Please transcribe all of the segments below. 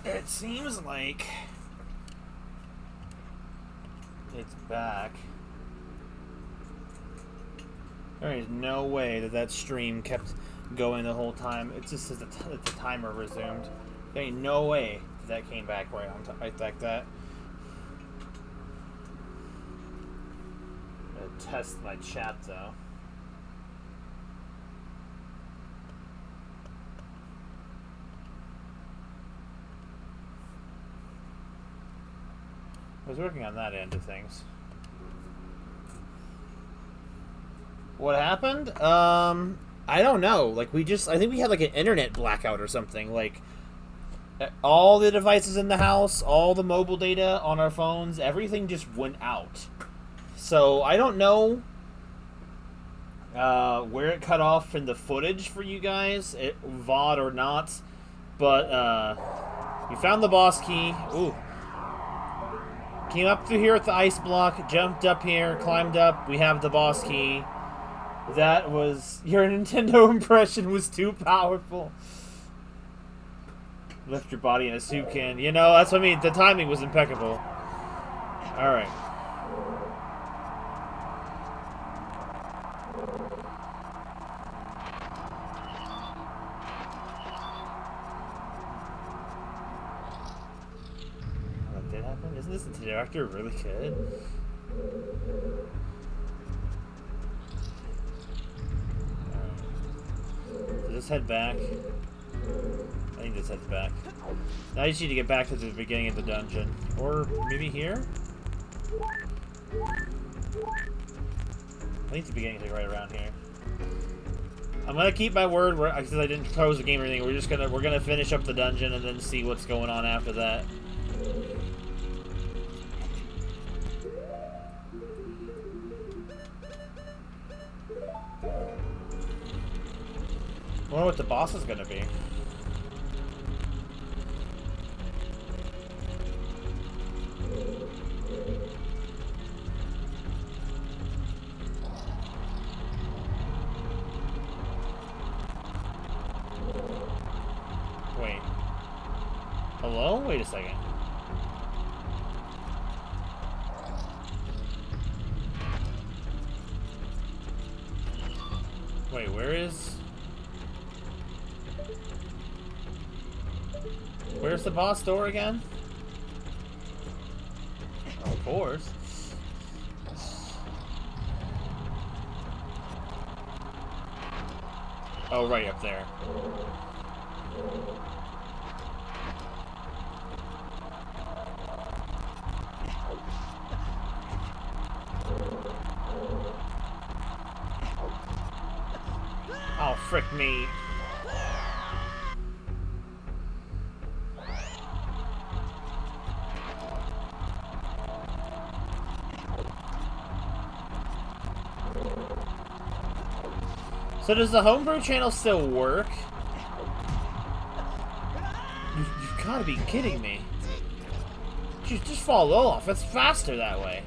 It seems like it's back. There is no way that that stream kept going the whole time. It just says the timer resumed. There ain't no way that came back right on right like that. I'm gonna test my chat though. I was working on that end of things. What happened? I don't know. Like, I think we had like an internet blackout or something. Like, all the devices in the house, all the mobile data on our phones, everything just went out. So, I don't know where it cut off in the footage for you guys, VOD or not. But, we found the boss key. Ooh. Came up through here with the ice block, jumped up here, climbed up. We have the boss key. That was... Your Nintendo impression was too powerful. Left your body in a soup can. You know, that's what I mean. The timing was impeccable. Alright. What did happen? Isn't this director really good? So just head back. I think this heads back. Now I just need to get back to the beginning of the dungeon. Or maybe here? I think the beginning's like right around here. I'm gonna keep my word because I didn't close the game or anything. We're gonna finish up the dungeon and then see what's going on after that. I wonder what the boss is gonna be. Wait. Hello? Wait a second. Wait, where is... Where's the boss door again? Oh, of course. Oh, right up there. Oh, frick me. So does the homebrew channel still work? You've got to be kidding me. Just fall off. It's faster that way.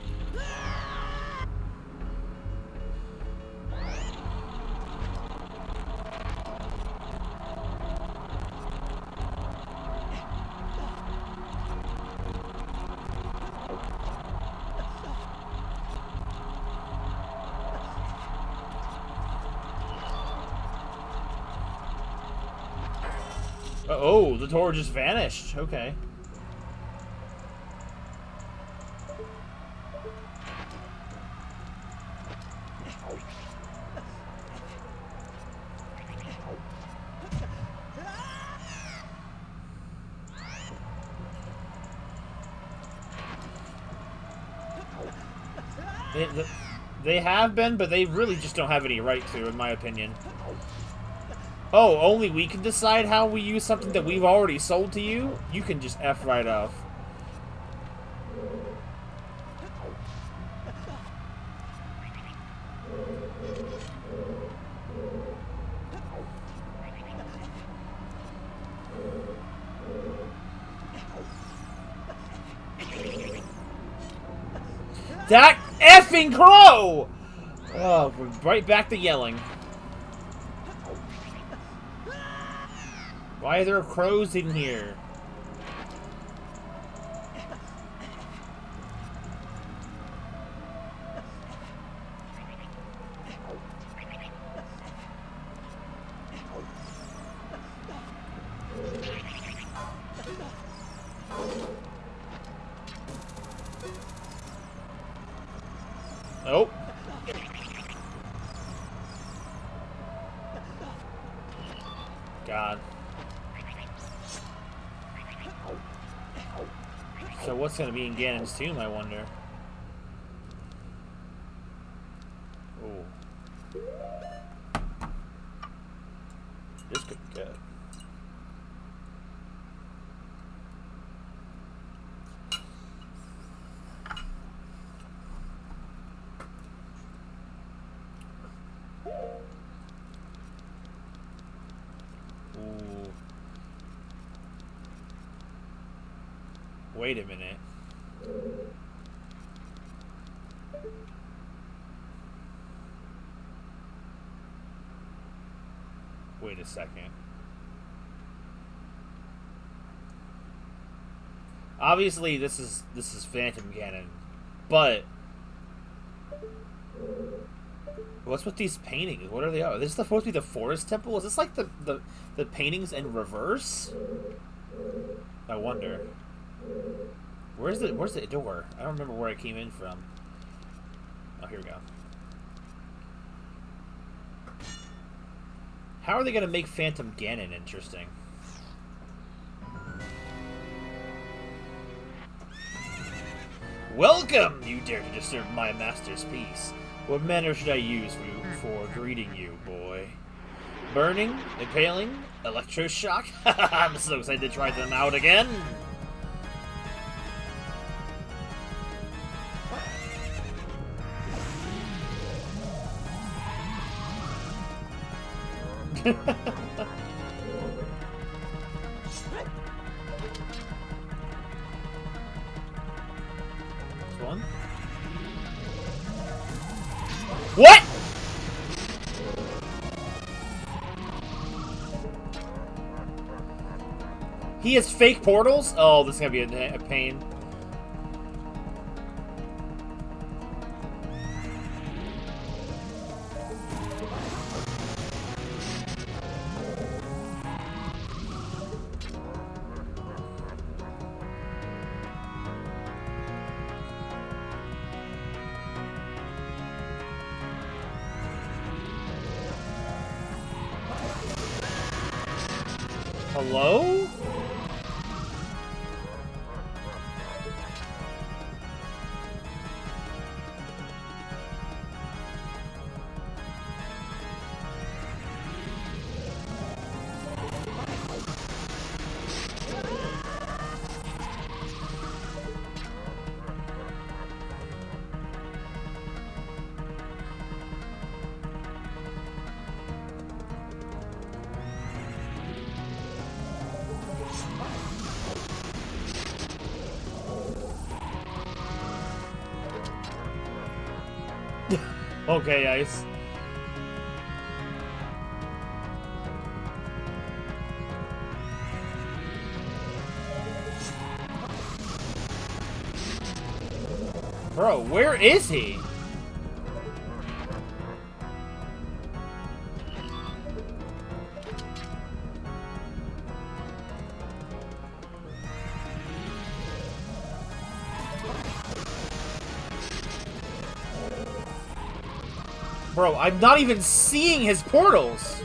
Oh, the door just vanished. Okay. They have been, but they really just don't have any right to, in my opinion. Oh, only we can decide how we use something that we've already sold to you? You can just F right off. That effing crow! Oh, we're right back to yelling. Why are there crows in here? God. So what's going to be in Ganon's tomb, I wonder? Ooh. This could be good. Ooh. Wait a minute. Wait a second. Obviously, this is Phantom Ganon, but what's with these paintings? What are they? Is this supposed to be the Forest Temple? Is this like the paintings in reverse? I wonder. Where's the door? I don't remember where I came in from. Oh, here we go. How are they going to make Phantom Ganon interesting? Welcome! You dare to disturb my master's peace. What manner should I use for greeting you, boy? Burning? Impaling? Electroshock? I'm so excited to try them out again! This one? What?! He has fake portals? Oh, this is gonna be a pain. Hello? Okay, Ice. Bro, where is he? Bro, I'm not even seeing his portals!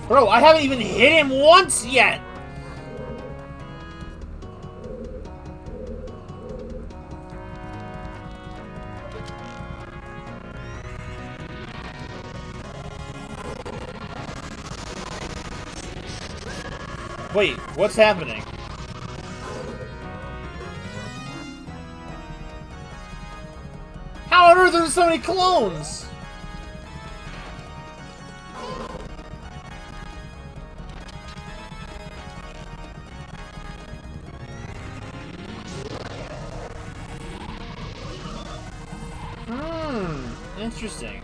Bro, I haven't even hit him once yet! Wait, what's happening? How on earth are there so many clones? Interesting.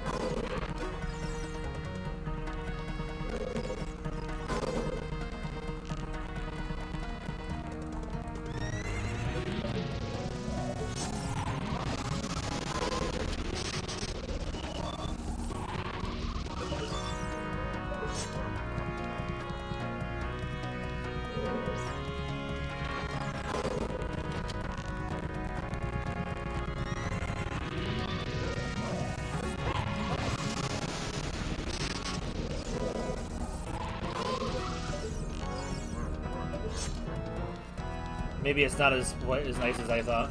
Maybe it's not as nice as I thought.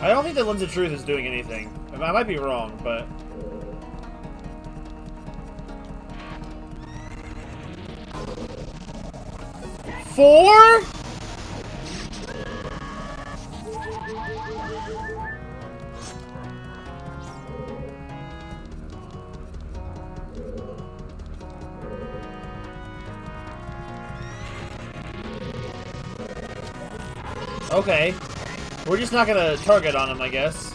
I don't think the Lens of Truth is doing anything. I might be wrong, but... Four? Okay. We're just not gonna target on him, I guess.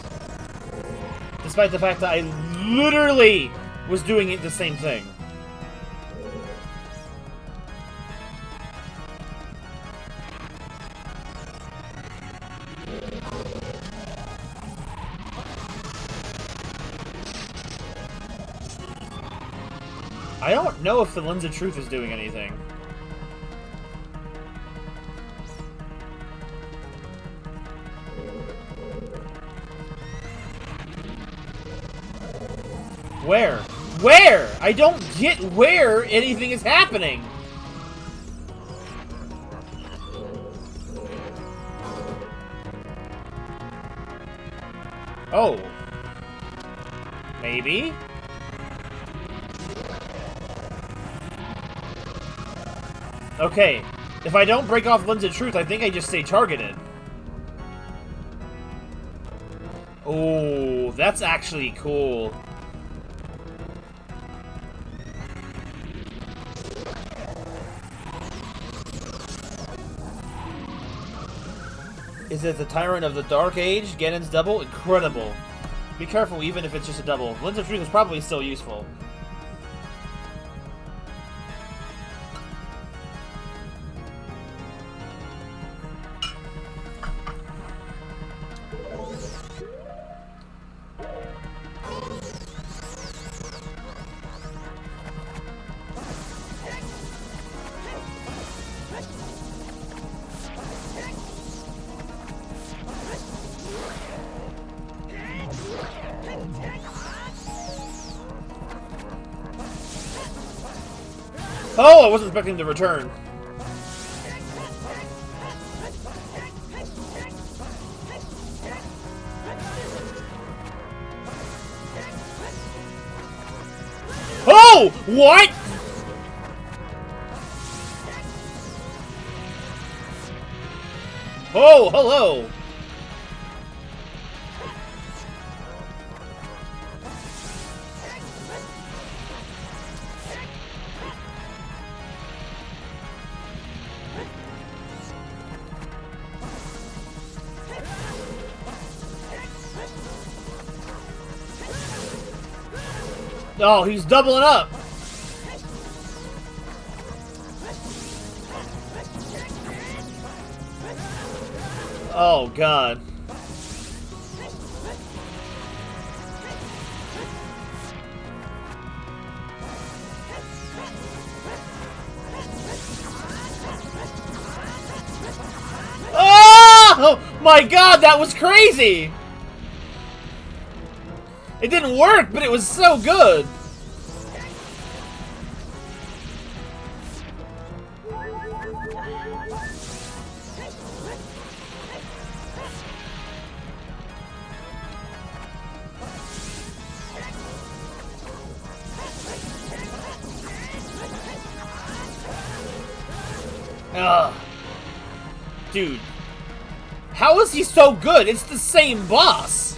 Despite the fact that I literally was doing the same thing. I don't know if the Lens of Truth is doing anything. Where? Where? I don't get where anything is happening. Oh. Maybe? Okay. If I don't break off Lens of Truth, I think I just stay targeted. Oh, that's actually cool. Is it the Tyrant of the Dark Age? Ganon's double? Incredible. Be careful even if it's just a double. Lens of Truth is probably still useful. Oh, I wasn't expecting to return. Oh! What? Oh, hello. Oh, he's doubling up. Oh, God. Oh, my God, that was crazy. It didn't work, but it was so good. Ugh. Dude. How is he so good? It's the same boss.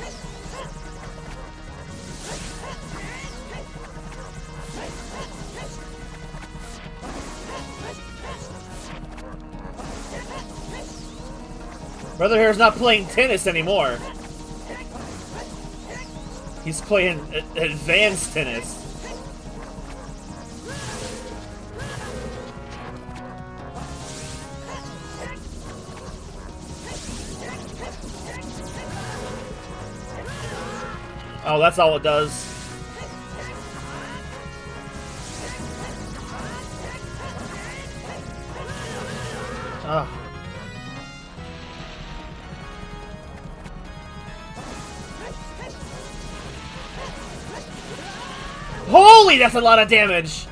Brother Hair's not playing tennis anymore. He's playing advanced tennis. Oh, that's all it does. Ugh. Holy, that's a lot of damage!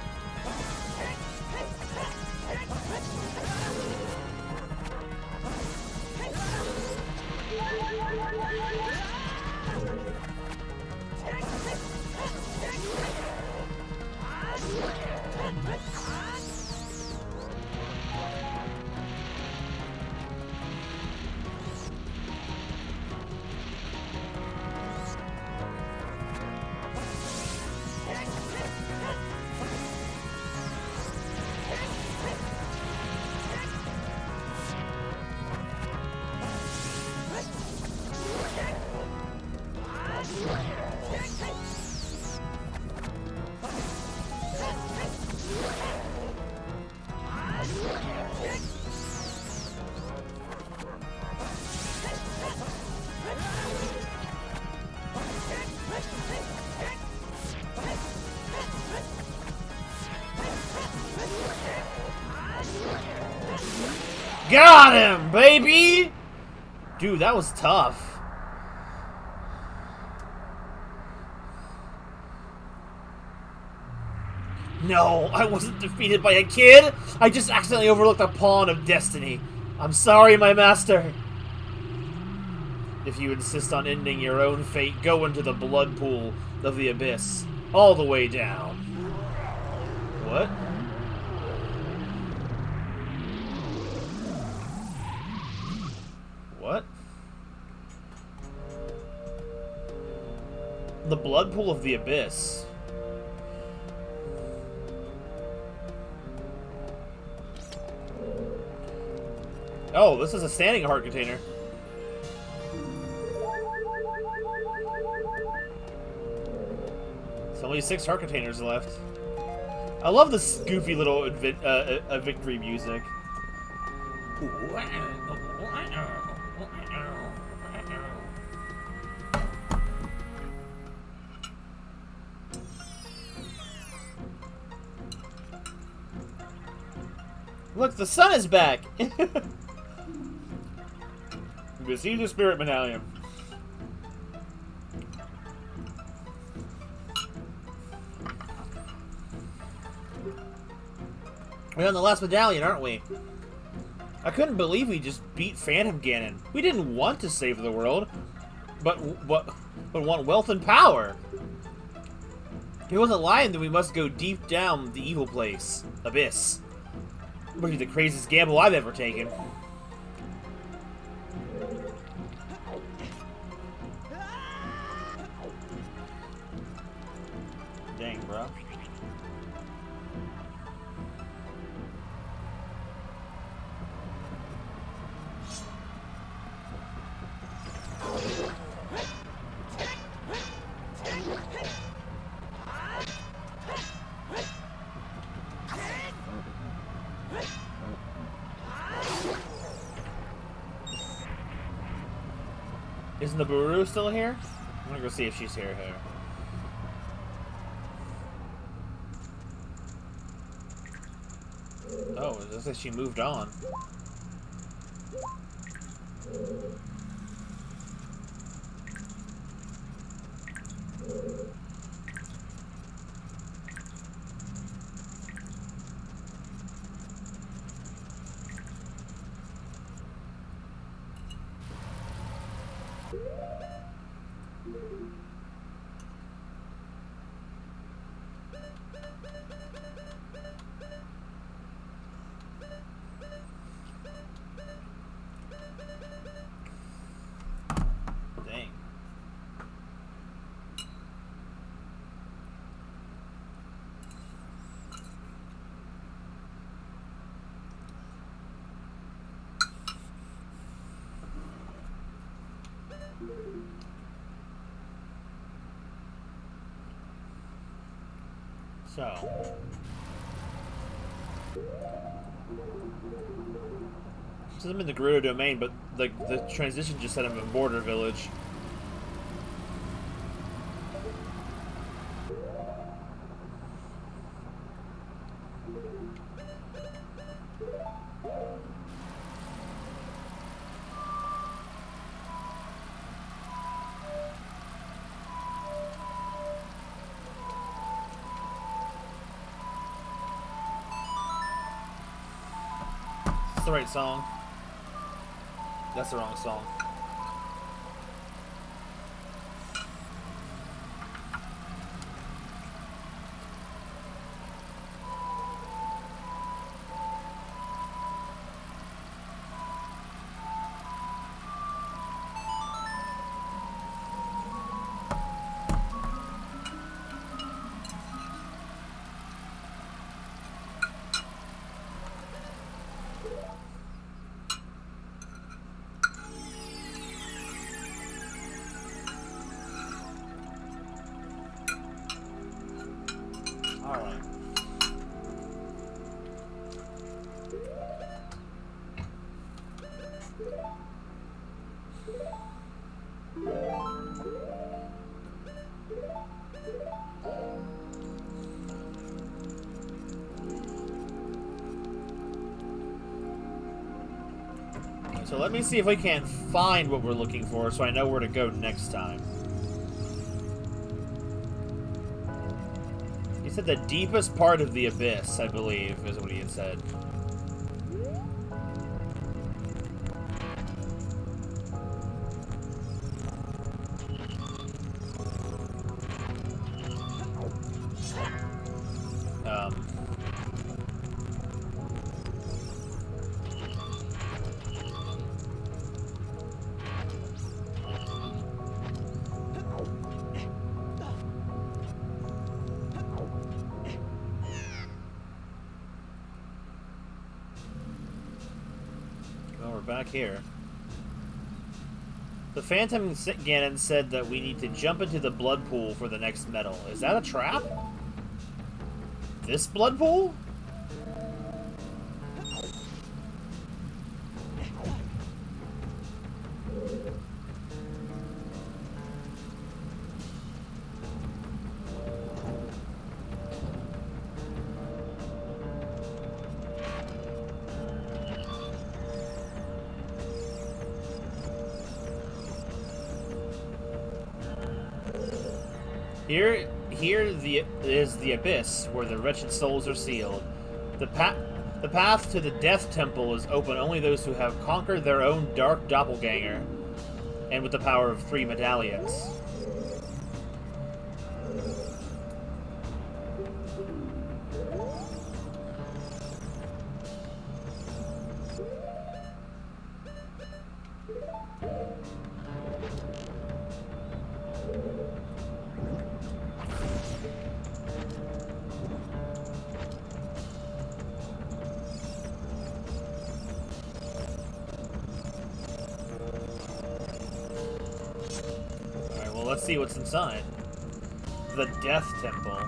Got him, baby! Dude, that was tough. No, I wasn't defeated by a kid! I just accidentally overlooked a pawn of destiny. I'm sorry, my master. If you insist on ending your own fate, go into the blood pool of the abyss. All the way down. What? What? The blood pool of the abyss. Oh, this is a standing heart container. There's only 6 heart containers left. I love this goofy little victory music. Look, the sun is back! Receive the spirit medallion. We're on the last medallion, aren't we? I couldn't believe we just beat Phantom Ganon. We didn't want to save the world, but want wealth and power. He wasn't lying that we must go deep down the evil place, Abyss. Would be the craziest gamble I've ever taken. Dang, bro. Isn't the Buru still here? I'm gonna go see if she's here. Oh, it looks like she moved on. Dang. So, I'm in the Gerudo domain, but the transition just set him in Border Village. That's the right song. That's the wrong song. Alright. So let me see if we can't find what we're looking for so I know where to go next time. He said the deepest part of the abyss, I believe, is what he had said. Back here. The Phantom Ganon said that we need to jump into the blood pool for the next medal. Is that a trap? This blood pool? Here is the abyss, where the wretched souls are sealed. The path to the Death Temple is open only those who have conquered their own dark doppelganger, and with the power of 3 medallions. Let's see what's inside. The Death Temple.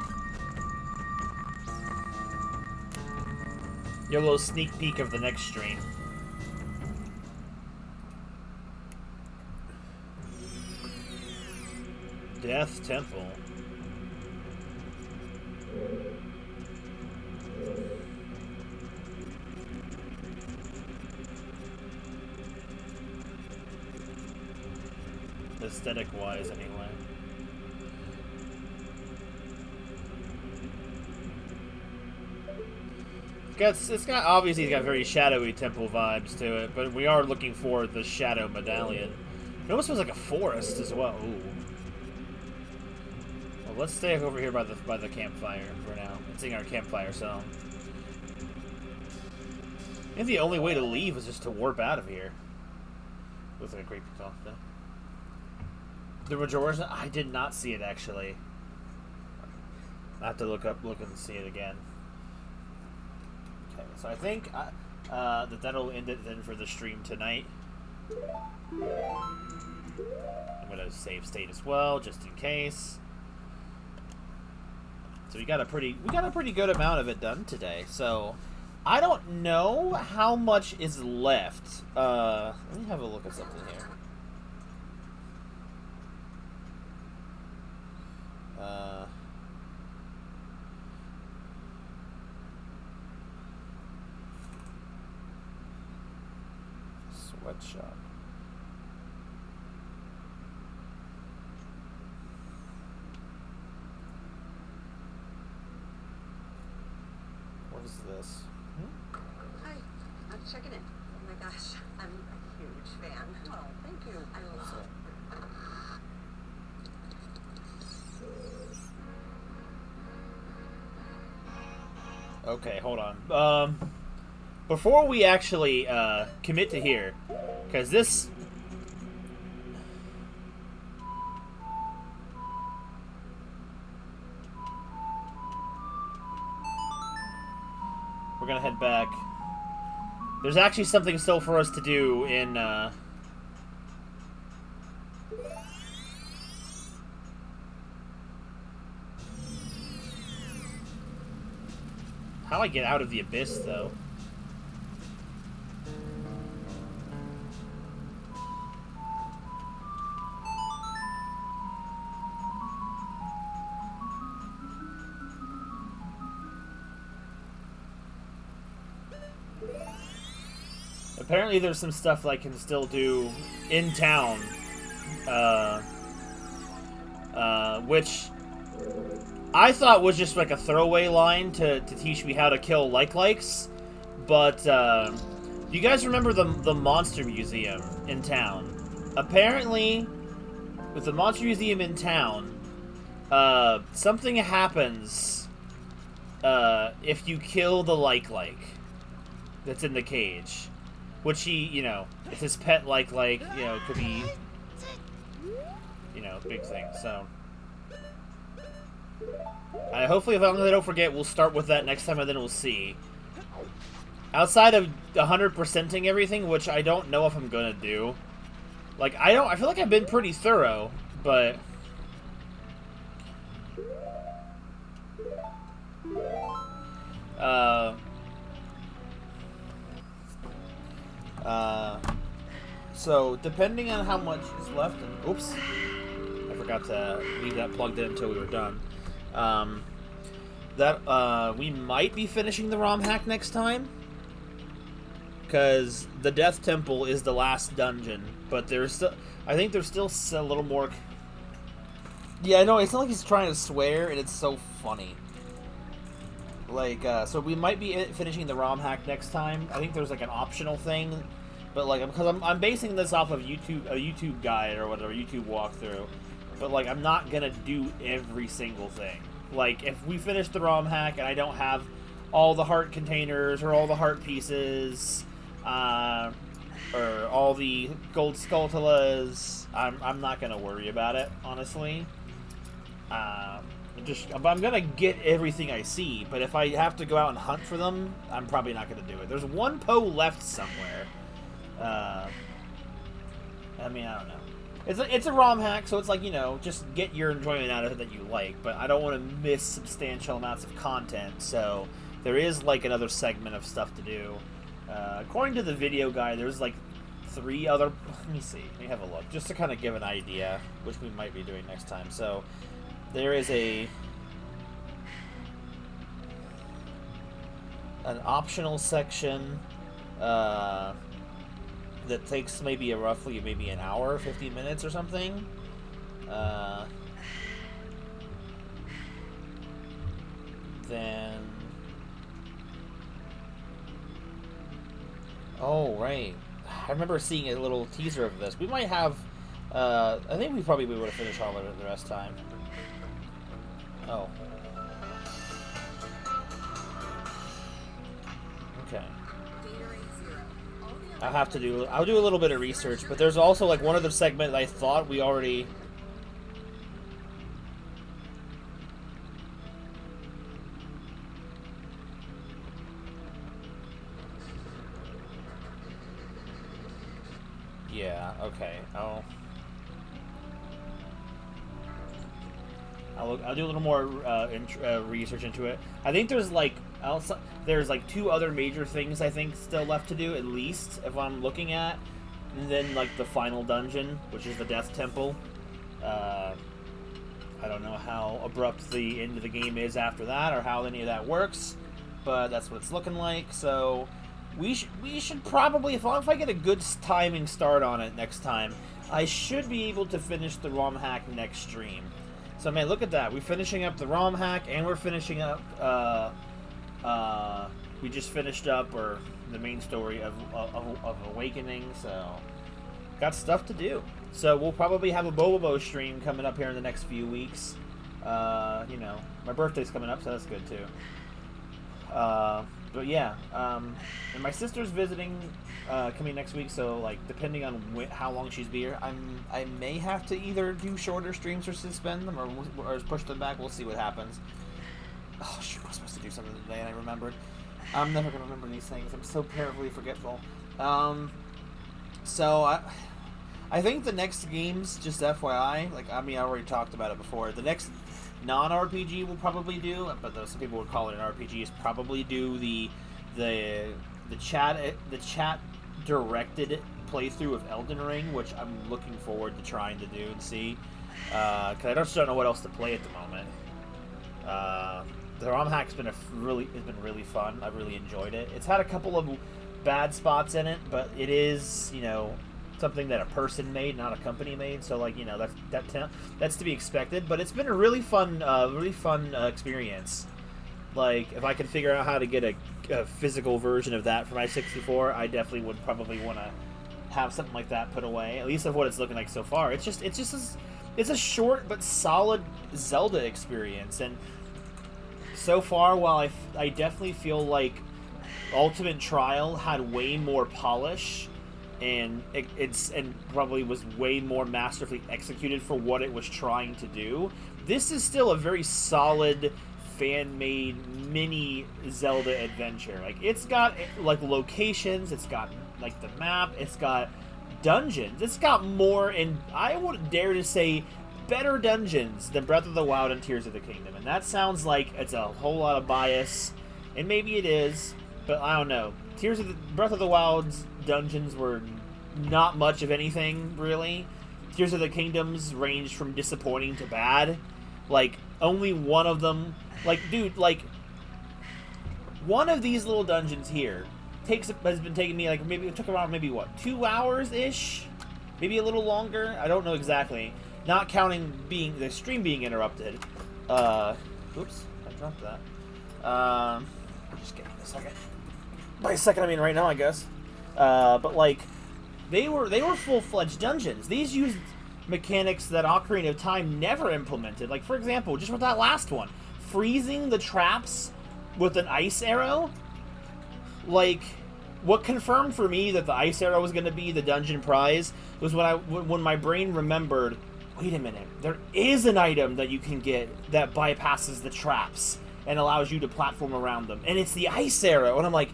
Your little sneak peek of the next stream. Death Temple. Aesthetic-wise, anyway. It's got obviously it's got very shadowy temple vibes to it, but we are looking for the shadow medallion. It almost feels like a forest as well. Ooh. Well, let's stay over here by the campfire for now and sing our campfire song. I think the only way to leave is just to warp out of here. Looks like a great talk though. The Majora's, I did not see it actually. I have to look and see it again. Okay, so I think that'll end it then for the stream tonight. I'm gonna save state as well, just in case. So we got a pretty good amount of it done today. So I don't know how much is left. Let me have a look at something here. Sweatshop. What is this? Hi, I'm checking in. Oh my gosh, I'm a huge fan. Oh, thank you. I love it. Okay, hold on. Before we actually commit to here, because this. We're gonna head back. There's actually something still for us to do in, How do I get out of the abyss, though? Apparently there's some stuff that I can still do in town. Which I thought was just like a throwaway line to teach me how to kill likes. But, do you guys remember the Monster Museum in town? Apparently, with the Monster Museum in town, something happens, if you kill the like that's in the cage. Which he, you know, it's his pet like, you know, could be, you know, big thing, so. Hopefully, if I don't forget, we'll start with that next time, and then we'll see. Outside of 100%ing everything, which I don't know if I'm gonna do. Like, I feel like I've been pretty thorough, but... So, depending on how much is left, and oops, I forgot to leave that plugged in until we were done. We might be finishing the ROM hack next time, because the Death Temple is the last dungeon, but there's still, I think there's still a little more. Yeah, I know, it's not like he's trying to swear, and it's so funny. Like, so we might be finishing the ROM hack next time. I think there's like an optional thing, but like, because I'm basing this off of a YouTube guide or whatever, YouTube walkthrough. But like, I'm not gonna do every single thing. Like, if we finish the ROM hack and I don't have all the heart containers or all the heart pieces, or all the gold skulltulas, I'm not gonna worry about it, honestly. I'm gonna get everything I see, but if I have to go out and hunt for them, I'm probably not gonna do it. There's one Poe left somewhere. I mean, I don't know. It's a ROM hack, so it's like, you know, just get your enjoyment out of it that you like, but I don't want to miss substantial amounts of content, so there is like another segment of stuff to do. According to the video guide, there's like 3 other. Let me see. Let me have a look, just to kind of give an idea, which we might be doing next time. So there is an optional section that takes maybe roughly an hour, 15 minutes or something. Then, oh right, I remember seeing a little teaser of this. We might have. I think we probably would have finished all of it the rest time. Oh. Okay. I'll do a little bit of research, but there's also like one other segment that I thought we already. Yeah, okay. I'll do a little more research into it. I think there's like there's like 2 other major things I think still left to do, at least, if I'm looking at, and then like the final dungeon, which is the Death Temple. I don't know how abrupt the end of the game is after that, or how any of that works, but that's what it's looking like. So we should probably, if I get a good timing start on it next time, I should be able to finish the ROM hack next stream. So man, look at that. We're finishing up the ROM hack, and we're finishing up. We just finished up the main story of Awakening. So got stuff to do. So we'll probably have a Bobo stream coming up here in the next few weeks. You know, my birthday's coming up, so that's good too. But yeah, and my sister's visiting, coming next week, so like depending on how long she's be here, I may have to either do shorter streams or suspend them or push them back. We'll see what happens. Oh shoot, I was supposed to do something today and I remembered. I'm never gonna remember these things. I'm so terribly forgetful. So I think the next games, just FYI, like I mean I already talked about it before. The next non-RPG we'll probably do, but though some people would call it an RPG, is probably do the chat directed playthrough of Elden Ring, which I'm looking forward to trying to do and see, because I just don't know what else to play at the moment. The ROM hack's been really fun. I've really enjoyed it. It's had a couple of bad spots in it, but it is, you know, something that a person made, not a company made. So like, you know, that's to be expected. But it's been a really fun experience. Like if I could figure out how to get a physical version of that for my 64, I definitely would probably want to have something like that put away. At least of what it's looking like so far. It's a short but solid Zelda experience, and so far, while I definitely feel like Ultimate Trial had way more polish, and it's probably was way more masterfully executed for what it was trying to do, this is still a very solid fan-made mini Zelda adventure. Like it's got like locations, it's got like the map, it's got dungeons, it's got more, and I would dare to say better dungeons than Breath of the Wild and Tears of the Kingdom. And that sounds like it's a whole lot of bias, and maybe it is, but I don't know. Breath of the Wild's dungeons were not much of anything, really. Tears of the Kingdom's ranged from disappointing to bad. Like, only one of them... Like, dude, like... One of these little dungeons here has been taking me, like, maybe... It took around, maybe, what, 2 hours-ish? Maybe a little longer? I don't know exactly. Not counting the stream being interrupted. Oops. I dropped that. Just give me a second. By a second, I mean right now, I guess. But, like... They were full-fledged dungeons. These used mechanics that Ocarina of Time never implemented. Like, for example, just with that last one, freezing the traps with an ice arrow. Like, what confirmed for me that the ice arrow was going to be the dungeon prize was when my brain remembered, wait a minute, there is an item that you can get that bypasses the traps and allows you to platform around them, and it's the ice arrow. And I'm like...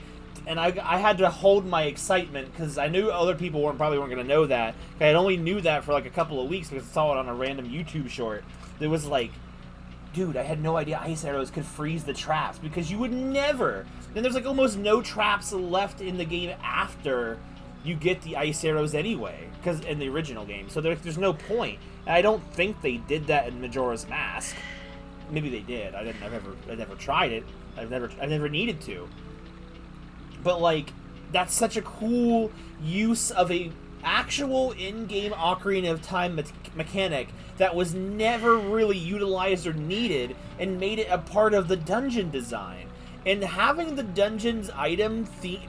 And I had to hold my excitement because I knew other people probably weren't going to know that. I had only knew that for like a couple of weeks because I saw it on a random YouTube short. It was like, dude, I had no idea ice arrows could freeze the traps, because you would never. And there's like almost no traps left in the game after you get the ice arrows anyway, because in the original game. So there's no point. And I don't think they did that in Majora's Mask. Maybe they did. I never tried it. I've never needed to. But, like, that's such a cool use of a actual in-game Ocarina of Time mechanic that was never really utilized or needed, and made it a part of the dungeon design. And having the dungeon's item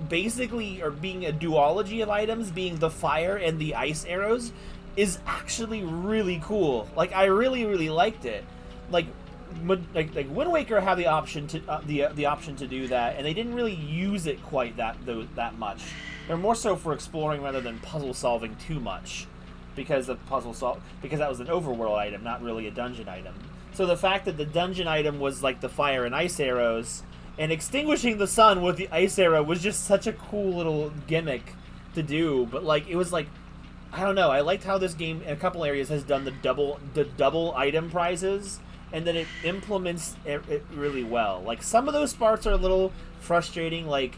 basically, or being a duology of items, being the fire and the ice arrows, is actually really cool. Like, I really, really liked it. Like Wind Waker had the option to the option to do that, and they didn't really use it quite that much. They're more so for exploring rather than puzzle solving too much, because that was an overworld item, not really a dungeon item. So the fact that the dungeon item was like the fire and ice arrows, and extinguishing the sun with the ice arrow was just such a cool little gimmick to do. But like, it was like, I don't know. I liked how this game in a couple areas has done the double item prizes. And then it implements it really well. Like, some of those parts are a little frustrating. Like,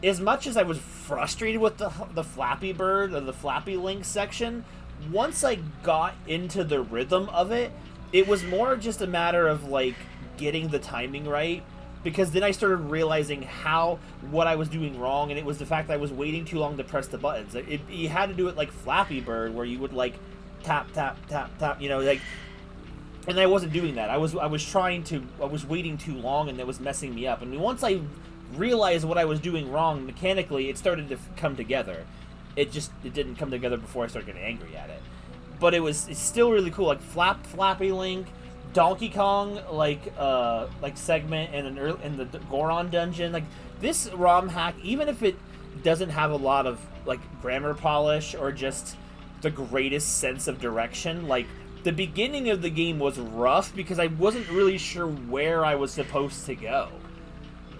as much as I was frustrated with the Flappy Bird or the Flappy Link section, once I got into the rhythm of it, it was more just a matter of, like, getting the timing right. because then I started realizing what I was doing wrong, and it was the fact that I was waiting too long to press the buttons. You had to do it like Flappy Bird, where you would like tap tap tap tap, like, and I wasn't doing that. I was waiting too long, and that was messing me up. And once I realized what I was doing wrong mechanically, it started to come together. It didn't come together before I started getting angry at it. But it's still really cool. Like Flappy Link, Donkey Kong, like segment in the Goron dungeon. Like, this ROM hack, even if it doesn't have a lot of like grammar polish or just the greatest sense of direction, like, the beginning of the game was rough because I wasn't really sure where I was supposed to go.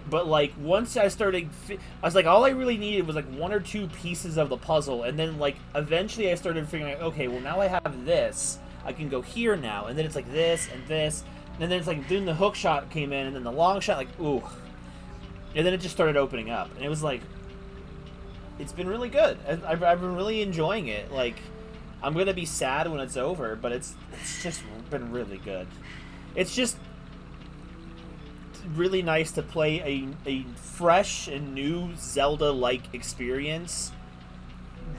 But, like, once I started, I was like, all I really needed was, like, 1 or 2 pieces of the puzzle. And then, like, eventually I started figuring out, okay, well, now I have this. I can go here now. And then it's, like, this and this. And then it's, like, then the hook shot came in. And then the long shot, like, ooh. And then it just started opening up. And it was, like, it's been really good. I've been really enjoying it. Like, I'm going to be sad when it's over. But it's just been really good. It's just really nice to play a fresh and new Zelda-like experience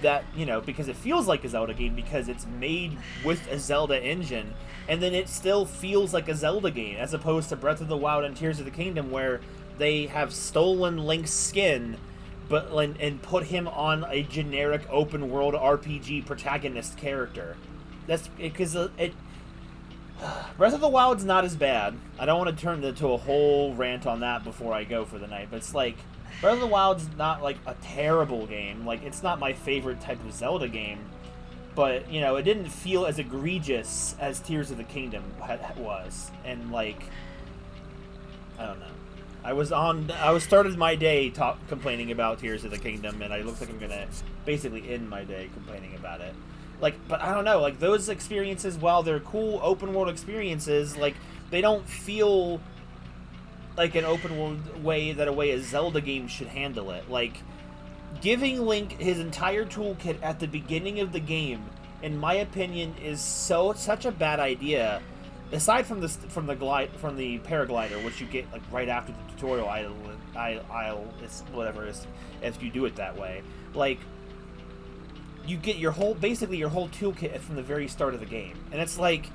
that, because it feels like a Zelda game because it's made with a Zelda engine, and then it still feels like a Zelda game as opposed to Breath of the Wild and Tears of the Kingdom, where they have stolen Link's skin and put him on a generic open world RPG protagonist character. That's because Breath of the Wild's not as bad. I don't want to turn into a whole rant on that before I go for the night, but it's like, Breath of the Wild's not like a terrible game. Like, it's not my favorite type of Zelda game, but, it didn't feel as egregious as Tears of the Kingdom was. And, like, I don't know. I started my day complaining about Tears of the Kingdom, and I look like I'm gonna basically end my day complaining about it. Like, but I don't know, like, those experiences, while they're cool open world experiences, like, they don't feel like an open world way that a Zelda game should handle it. Like, giving Link his entire toolkit at the beginning of the game, in my opinion, is such a bad idea. Aside from the paraglider, which you get like right after the tutorial aisle, it's whatever it is, if you do it that way, like, you get basically your whole toolkit from the very start of the game. And it's like,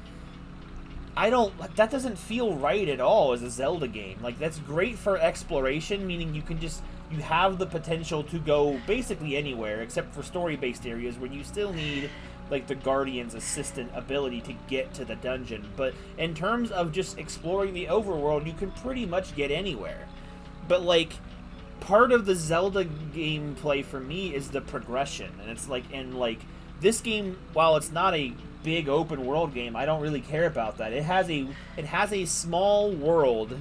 that doesn't feel right at all as a Zelda game. Like, that's great for exploration, meaning you have the potential to go basically anywhere, except for story-based areas where you still need, like, the Guardian's assistant ability to get to the dungeon. But in terms of just exploring the overworld, you can pretty much get anywhere. But, like, part of the Zelda gameplay for me is the progression, and it's like, this game, while it's not a big open world game, I don't really care about that. It has a small world,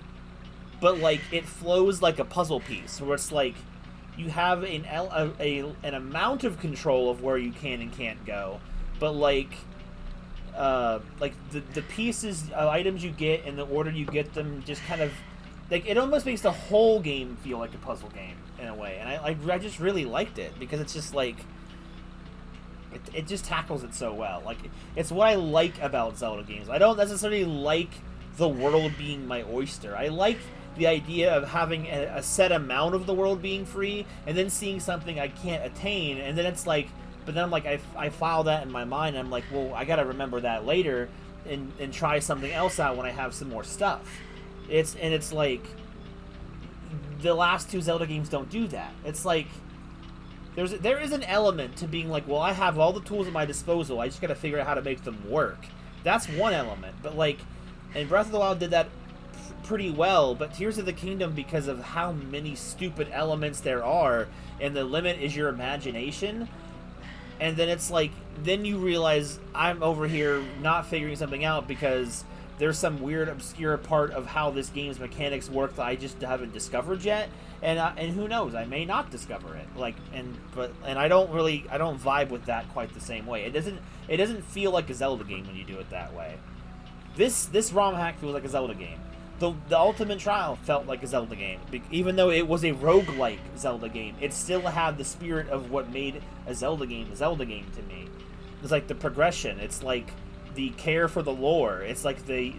but, like, it flows like a puzzle piece, where it's like you have an amount of control of where you can and can't go, but like the pieces, items you get and the order you get them, just kind of, like, it almost makes the whole game feel like a puzzle game in a way. And I just really liked it because it's just like, it just tackles it so well. Like, it's what I like about Zelda games. I don't necessarily like the world being my oyster. I like the idea of having a set amount of the world being free, and then seeing something I can't attain, and then it's like, but then I'm like, I file that in my mind, and I'm like, well, I gotta remember that later, and try something else out when I have some more stuff. It's like, the last 2 Zelda games don't do that. It's like, there is an element to being like, well, I have all the tools at my disposal, I just gotta figure out how to make them work. That's one element, but like, and Breath of the Wild did that pretty well, but Tears of the Kingdom, because of how many stupid elements there are, and the limit is your imagination, and then it's like, then you realize I'm over here not figuring something out because there's some weird obscure part of how this game's mechanics work that I just haven't discovered yet, and who knows, I may not discover it. Like, and I don't vibe with that quite the same way. It doesn't feel like a Zelda game when you do it that way. This ROM hack feels like a Zelda game. The Ultimate Trial felt like a Zelda game. Even though it was a roguelike Zelda game, it still had the spirit of what made a Zelda game to me. It's like the progression. It's like the care for the lore. It's like the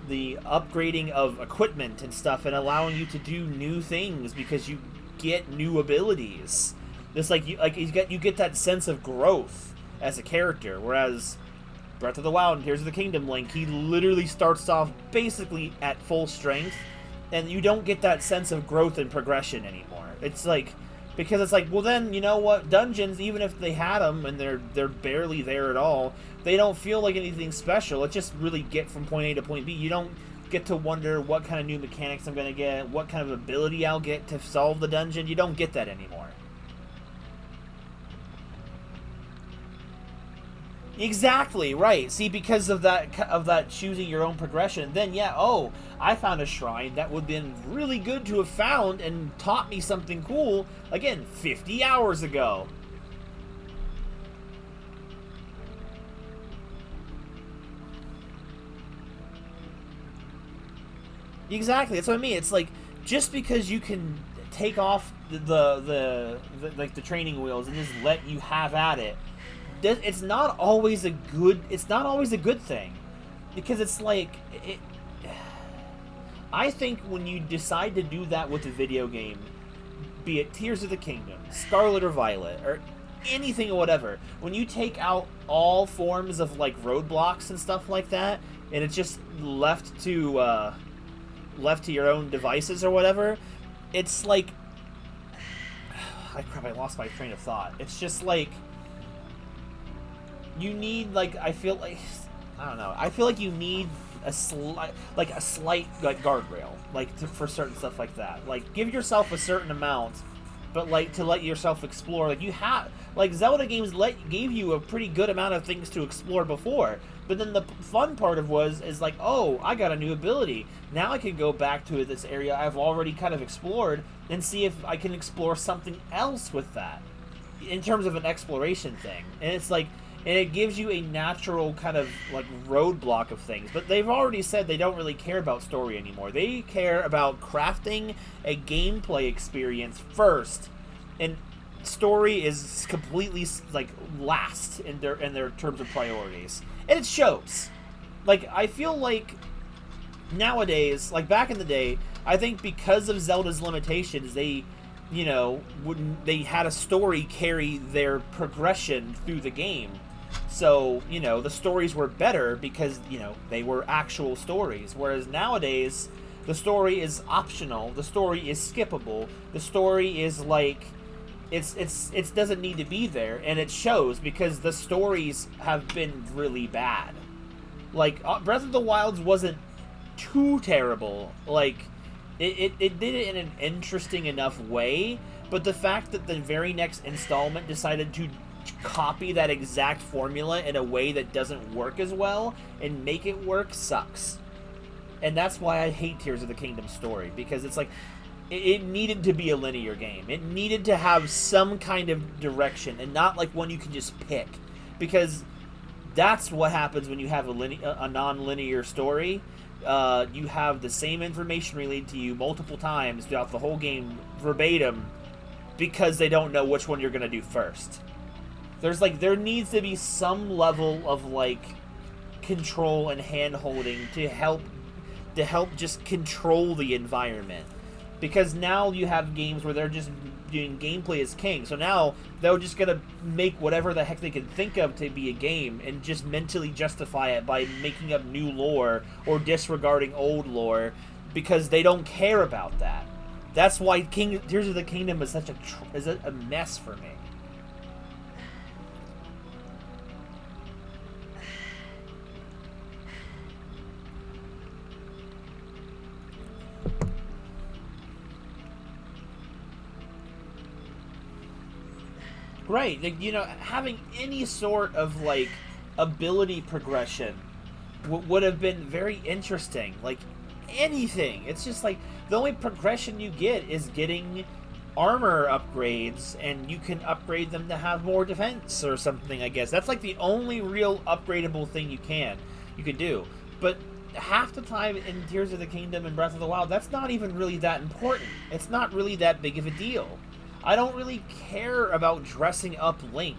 the upgrading of equipment and stuff, and allowing you to do new things because you get new abilities. It's like you get that sense of growth as a character, whereas Breath of the Wild and Tears of the Kingdom Link, he literally starts off basically at full strength, and you don't get that sense of growth and progression anymore. It's like, because it's like, well then, you know what, dungeons, even if they had them and they're barely there at all, they don't feel like anything special. It just really get from point A to point B. You don't get to wonder what kind of new mechanics I'm going to get, what kind of ability I'll get to solve the dungeon. You don't get that anymore. Exactly, right. See, because of that choosing your own progression, then yeah, oh, I found a shrine that would have been really good to have found and taught me something cool, again, 50 hours ago. Exactly, that's what I mean. It's like, just because you can take off the like the training wheels and just let you have at it, it's not always a good thing, because it's like I think when you decide to do that with a video game, be it Tears of the Kingdom, Scarlet or Violet, or anything or whatever, when you take out all forms of like roadblocks and stuff like that, and it's just left to your own devices or whatever, it's like, I lost my train of thought. It's just like, you need, like, I feel like you need a slight guardrail, like, for certain stuff like that. Like, give yourself a certain amount, but like to let yourself explore. Like, you have, like, Zelda games gave you a pretty good amount of things to explore before. But then the fun part is like, oh, I got a new ability. Now I can go back to this area I've already kind of explored and see if I can explore something else with that, in terms of an exploration thing. And it's like, and it gives you a natural kind of like roadblock of things. But they've already said they don't really care about story anymore. They care about crafting a gameplay experience first, and story is completely like last in their terms of priorities. And it shows. Like, I feel like nowadays, like back in the day, I think because of Zelda's limitations, they had a story carry their progression through the game. So, the stories were better because, they were actual stories. Whereas nowadays, the story is optional, the story is skippable, the story is like, it doesn't need to be there, and it shows because the stories have been really bad. Like, Breath of the Wild wasn't too terrible. Like, it did it in an interesting enough way, but the fact that the very next installment decided to copy that exact formula in a way that doesn't work as well and make it work sucks. And that's why I hate Tears of the Kingdom story, because it's like, it needed to be a linear game. It needed to have some kind of direction, and not like one you can just pick, because that's what happens when you have a non-linear story. You have the same information relayed to you multiple times throughout the whole game, verbatim, because they don't know which one you're going to do first. There needs to be some level of like control and hand-holding to help just control the environment. Because now you have games where they're just doing gameplay as king. So now they're just going to make whatever the heck they can think of to be a game and just mentally justify it by making up new lore or disregarding old lore, because they don't care about that. That's why Tears of the Kingdom is such a mess for me. Right, like, having any sort of like ability progression would have been very interesting. Like, anything. It's just like the only progression you get is getting armor upgrades, and you can upgrade them to have more defense or something. I guess that's like the only real upgradable thing you can do. But half the time in Tears of the Kingdom and Breath of the Wild, that's not even really that important. It's not really that big of a deal. I don't really care about dressing up Link.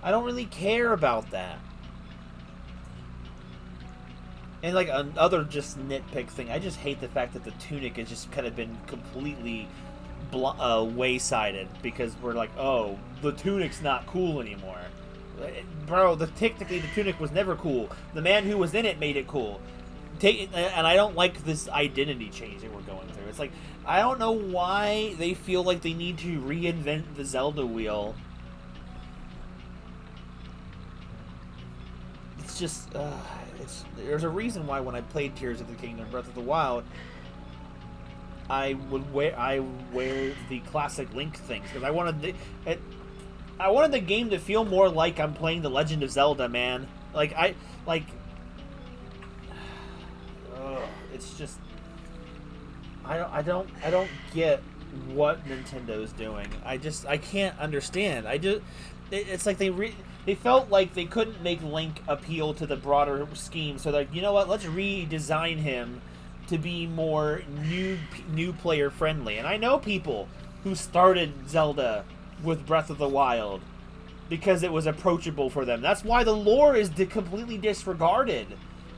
I don't really care about that. And like another just nitpick thing, I just hate the fact that the tunic has just kind of been completely way-sided because we're like, oh, the tunic's not cool anymore. Bro, technically the tunic was never cool. The man who was in it made it cool. And I don't like this identity change that we're going through. It's like, I don't know why they feel like they need to reinvent the Zelda wheel. It's just, there's a reason why when I played Tears of the Kingdom, Breath of the Wild, I wear the classic Link things because I wanted the game to feel more like I'm playing The Legend of Zelda, man. It's just I don't get what Nintendo's doing. I can't understand. It's like they felt like they couldn't make Link appeal to the broader scheme, so like, you know what? Let's redesign him to be more new player friendly. And I know people who started Zelda with Breath of the Wild because it was approachable for them. That's why the lore is completely disregarded,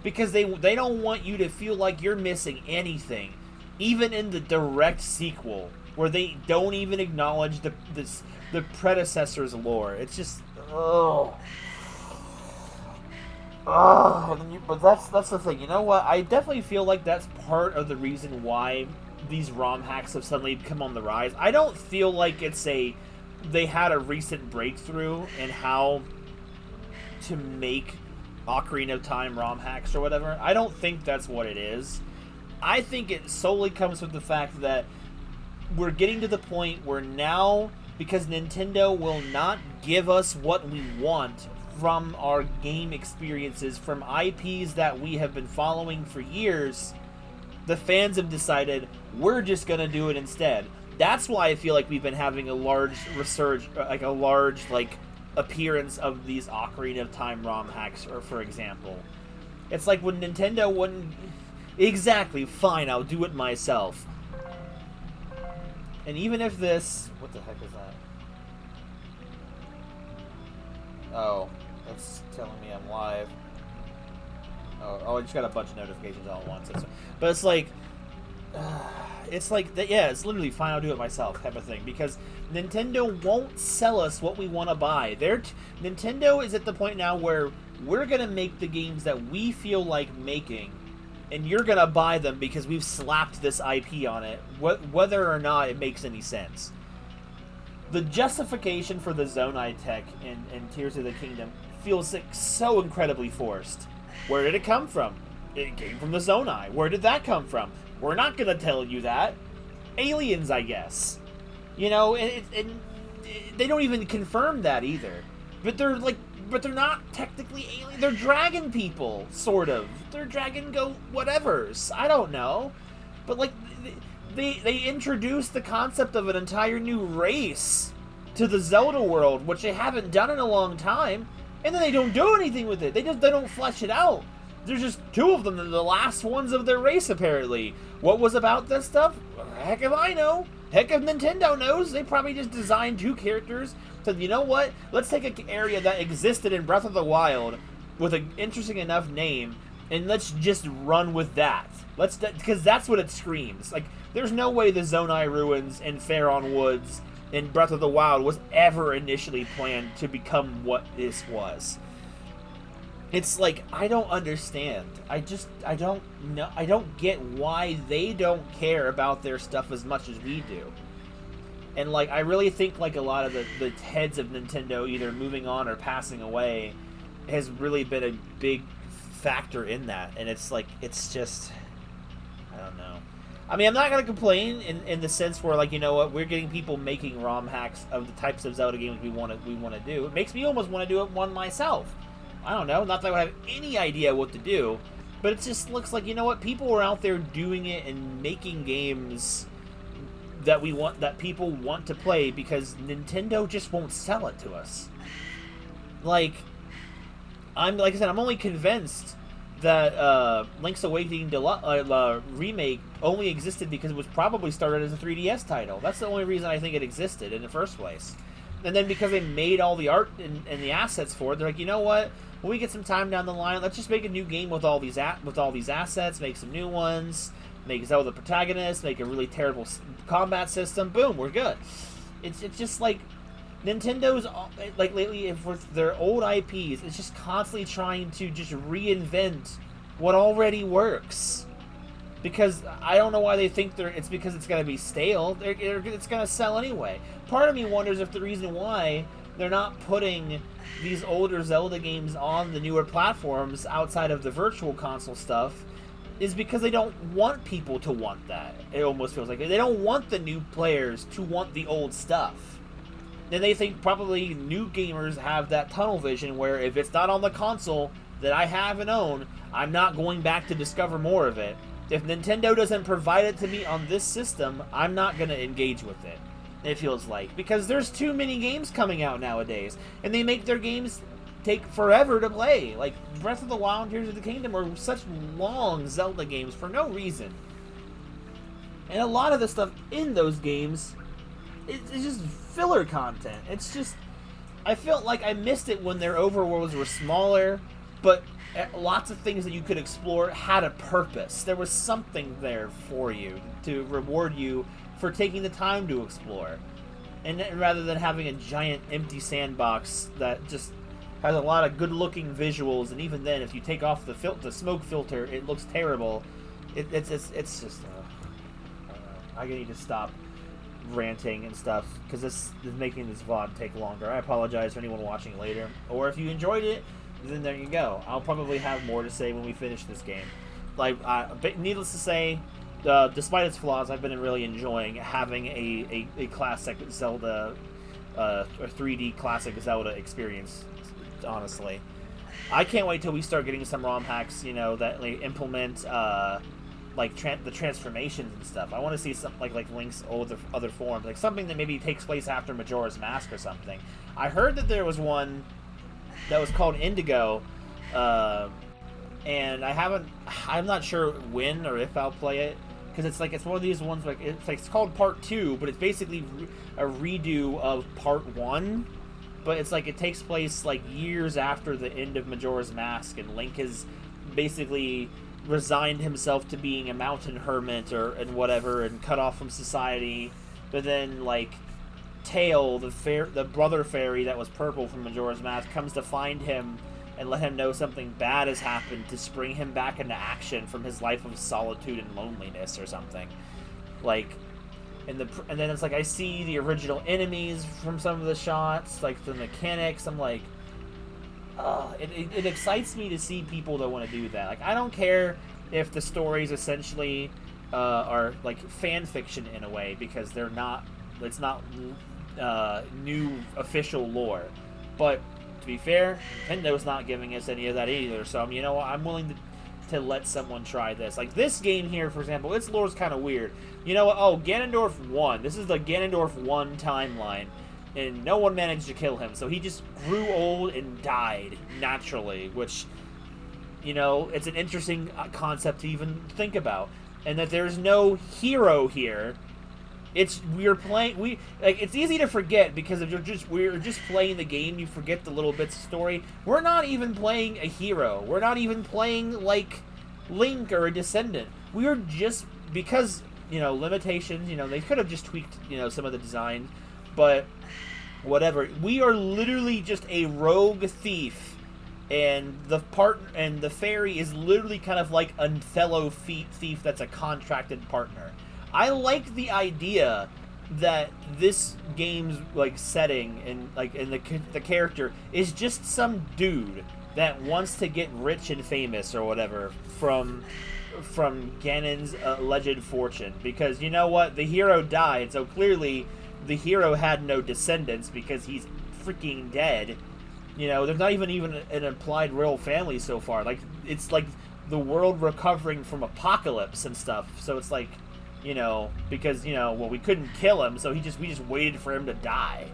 because they don't want you to feel like you're missing anything, even in the direct sequel where they don't even acknowledge the predecessor's lore. It's just but that's the thing. You know what? I definitely feel like that's part of the reason why these ROM hacks have suddenly come on the rise. I don't feel like they had a recent breakthrough in how to make Ocarina of Time ROM hacks or whatever. I don't think that's what it is. I think it solely comes from the fact that we're getting to the point where now, because Nintendo will not give us what we want from our game experiences, from IPs that we have been following for years, the fans have decided we're just going to do it instead. That's why I feel like we've been having a large appearance of these Ocarina of Time ROM hacks, or for example. It's like when Nintendo wouldn't... Exactly, fine, I'll do it myself. And even if this... What the heck is that? Oh, it's telling me I'm live. Oh, I just got a bunch of notifications all at once. But it's like... it's literally fine, I'll do it myself type of thing, because Nintendo won't sell us what we want to buy. Nintendo is at the point now where we're going to make the games that we feel like making, and you're going to buy them because we've slapped this IP on it, whether or not it makes any sense. The justification for the Zonai tech in Tears of the Kingdom feels like so incredibly forced. Where did it come from? It came from the Zonai. Where did that come from? We're not going to tell you that. Aliens, I guess. You know, and they don't even confirm that either. But they're not technically alien. They're dragon people, sort of. They're dragon whatevers. I don't know. But like, they introduced the concept of an entire new race to the Zelda world, which they haven't done in a long time, and then they don't do anything with it. They don't flesh it out. There's just two of them, the last ones of their race, apparently. What was about this stuff? Heck if I know. Heck if Nintendo knows. They probably just designed two characters. Said, you know what? Let's take an area that existed in Breath of the Wild with an interesting enough name, and let's just run with that. Because that's what it screams. Like, there's no way the Zonai Ruins and Faron Woods in Breath of the Wild was ever initially planned to become what this was. It's like, I don't understand. I don't know. I don't get why they don't care about their stuff as much as we do. And like, I really think like a lot of the heads of Nintendo either moving on or passing away has really been a big factor in that. And it's like, it's just, I don't know. I mean, I'm not going to complain in the sense where, like, you know what, we're getting people making ROM hacks of the types of Zelda games we want to do. It makes me almost want to do one myself. I don't know, not that I would have any idea what to do, but it just looks like, you know what, people are out there doing it and making games that people want to play because Nintendo just won't sell it to us. Like I said, I'm only convinced that Link's Awakening remake only existed because it was probably started as a 3DS title. That's the only reason I think it existed in the first place. And then because they made all the art and the assets for it, they're like, you know what? When we get some time down the line, let's just make a new game with all these assets, make some new ones, make Zelda the protagonist, make a really terrible combat system. Boom, we're good. It's just like Nintendo's like lately, if with their old IPs, it's just constantly trying to just reinvent what already works. Because I don't know why they think it's because it's going to be stale. It's going to sell anyway. Part of me wonders if the reason why they're not putting these older Zelda games on the newer platforms outside of the virtual console stuff is because they don't want people to want that. It almost feels like they don't want the new players to want the old stuff. And they think probably new gamers have that tunnel vision where if it's not on the console that I have and own, I'm not going back to discover more of it. If Nintendo doesn't provide it to me on this system, I'm not going to engage with it, it feels like. Because there's too many games coming out nowadays, and they make their games take forever to play. Like, Breath of the Wild and Tears of the Kingdom are such long Zelda games for no reason. And a lot of the stuff in those games, it's just filler content. It's just, I felt like I missed it when their overworlds were smaller, but lots of things that you could explore had a purpose. There was something there for you to reward you for taking the time to explore. And rather than having a giant empty sandbox that just has a lot of good-looking visuals, and even then, if you take off the smoke filter, it looks terrible. It's just I need to stop ranting and stuff because this is making this VOD take longer. I apologize for anyone watching later, or if you enjoyed it, then there you go. I'll probably have more to say when we finish this game. Like, needless to say, despite its flaws, I've been really enjoying having a classic Zelda, a 3D classic Zelda experience. Honestly, I can't wait till we start getting some ROM hacks, you know, that like, implement like the transformations and stuff. I want to see something like Link's other forms, like something that maybe takes place after Majora's Mask or something. I heard that there was one that was called Indigo, and I'm not sure when or if I'll play it, because it's one of these ones like it's called Part 2, but it's basically a redo of Part 1, but it's like it takes place like years after the end of Majora's Mask, and Link has basically resigned himself to being a mountain hermit and whatever, and cut off from society, but then like Tail, the brother fairy that was purple from Majora's Mask, comes to find him and let him know something bad has happened to spring him back into action from his life of solitude and loneliness or something. Like, and then it's like I see the original enemies from some of the shots, like the mechanics. I'm like, it excites me to see people that want to do that. Like, I don't care if the stories essentially are like fan fiction in a way, because they're not. It's not new official lore. But to be fair, Nintendo's not giving us any of that either. So you know what? I'm willing to let someone try this. Like this game here, for example, its lore's kind of weird. You know what? Oh, Ganondorf won. This is the Ganondorf 1 timeline. And no one managed to kill him. So he just grew old and died naturally. Which, you know, it's an interesting concept to even think about. And that there's no hero here. It's easy to forget because if we're just playing the game, you forget the little bits of story. We're not even playing a hero. We're not even playing like Link or a descendant. We are just, because, you know, limitations, you know, they could have just tweaked, you know, some of the design, but whatever. We are literally just a rogue thief, and the fairy is literally kind of like a fellow thief that's a contracted partner. I like the idea that this game's like setting and the character is just some dude that wants to get rich and famous or whatever from Ganon's alleged fortune, because you know what, the hero died, so clearly the hero had no descendants because he's freaking dead. You know, there's not even an implied royal family so far. Like, it's like the world recovering from apocalypse and stuff. So it's like, you know, because, you know, well, we couldn't kill him, so we just waited for him to die.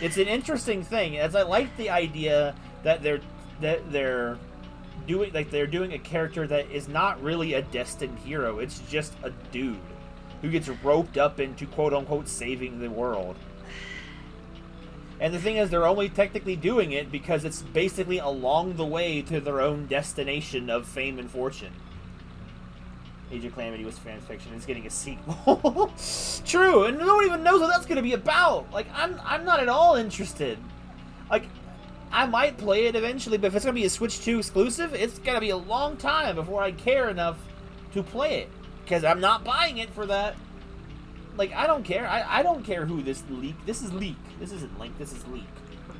It's an interesting thing, as I like the idea that they're doing a character that is not really a destined hero. It's just a dude who gets roped up into quote unquote saving the world. And the thing is, they're only technically doing it because it's basically along the way to their own destination of fame and fortune. Age of Calamity was fan fiction. It's getting a sequel. True, and no one even knows what that's going to be about. Like, I'm not at all interested. Like, I might play it eventually, but if it's going to be a Switch 2 exclusive, it's going to be a long time before I care enough to play it. Because I'm not buying it for that. Like, I don't care. I don't care who this leak. This is Leak. This isn't Link. This is Leak.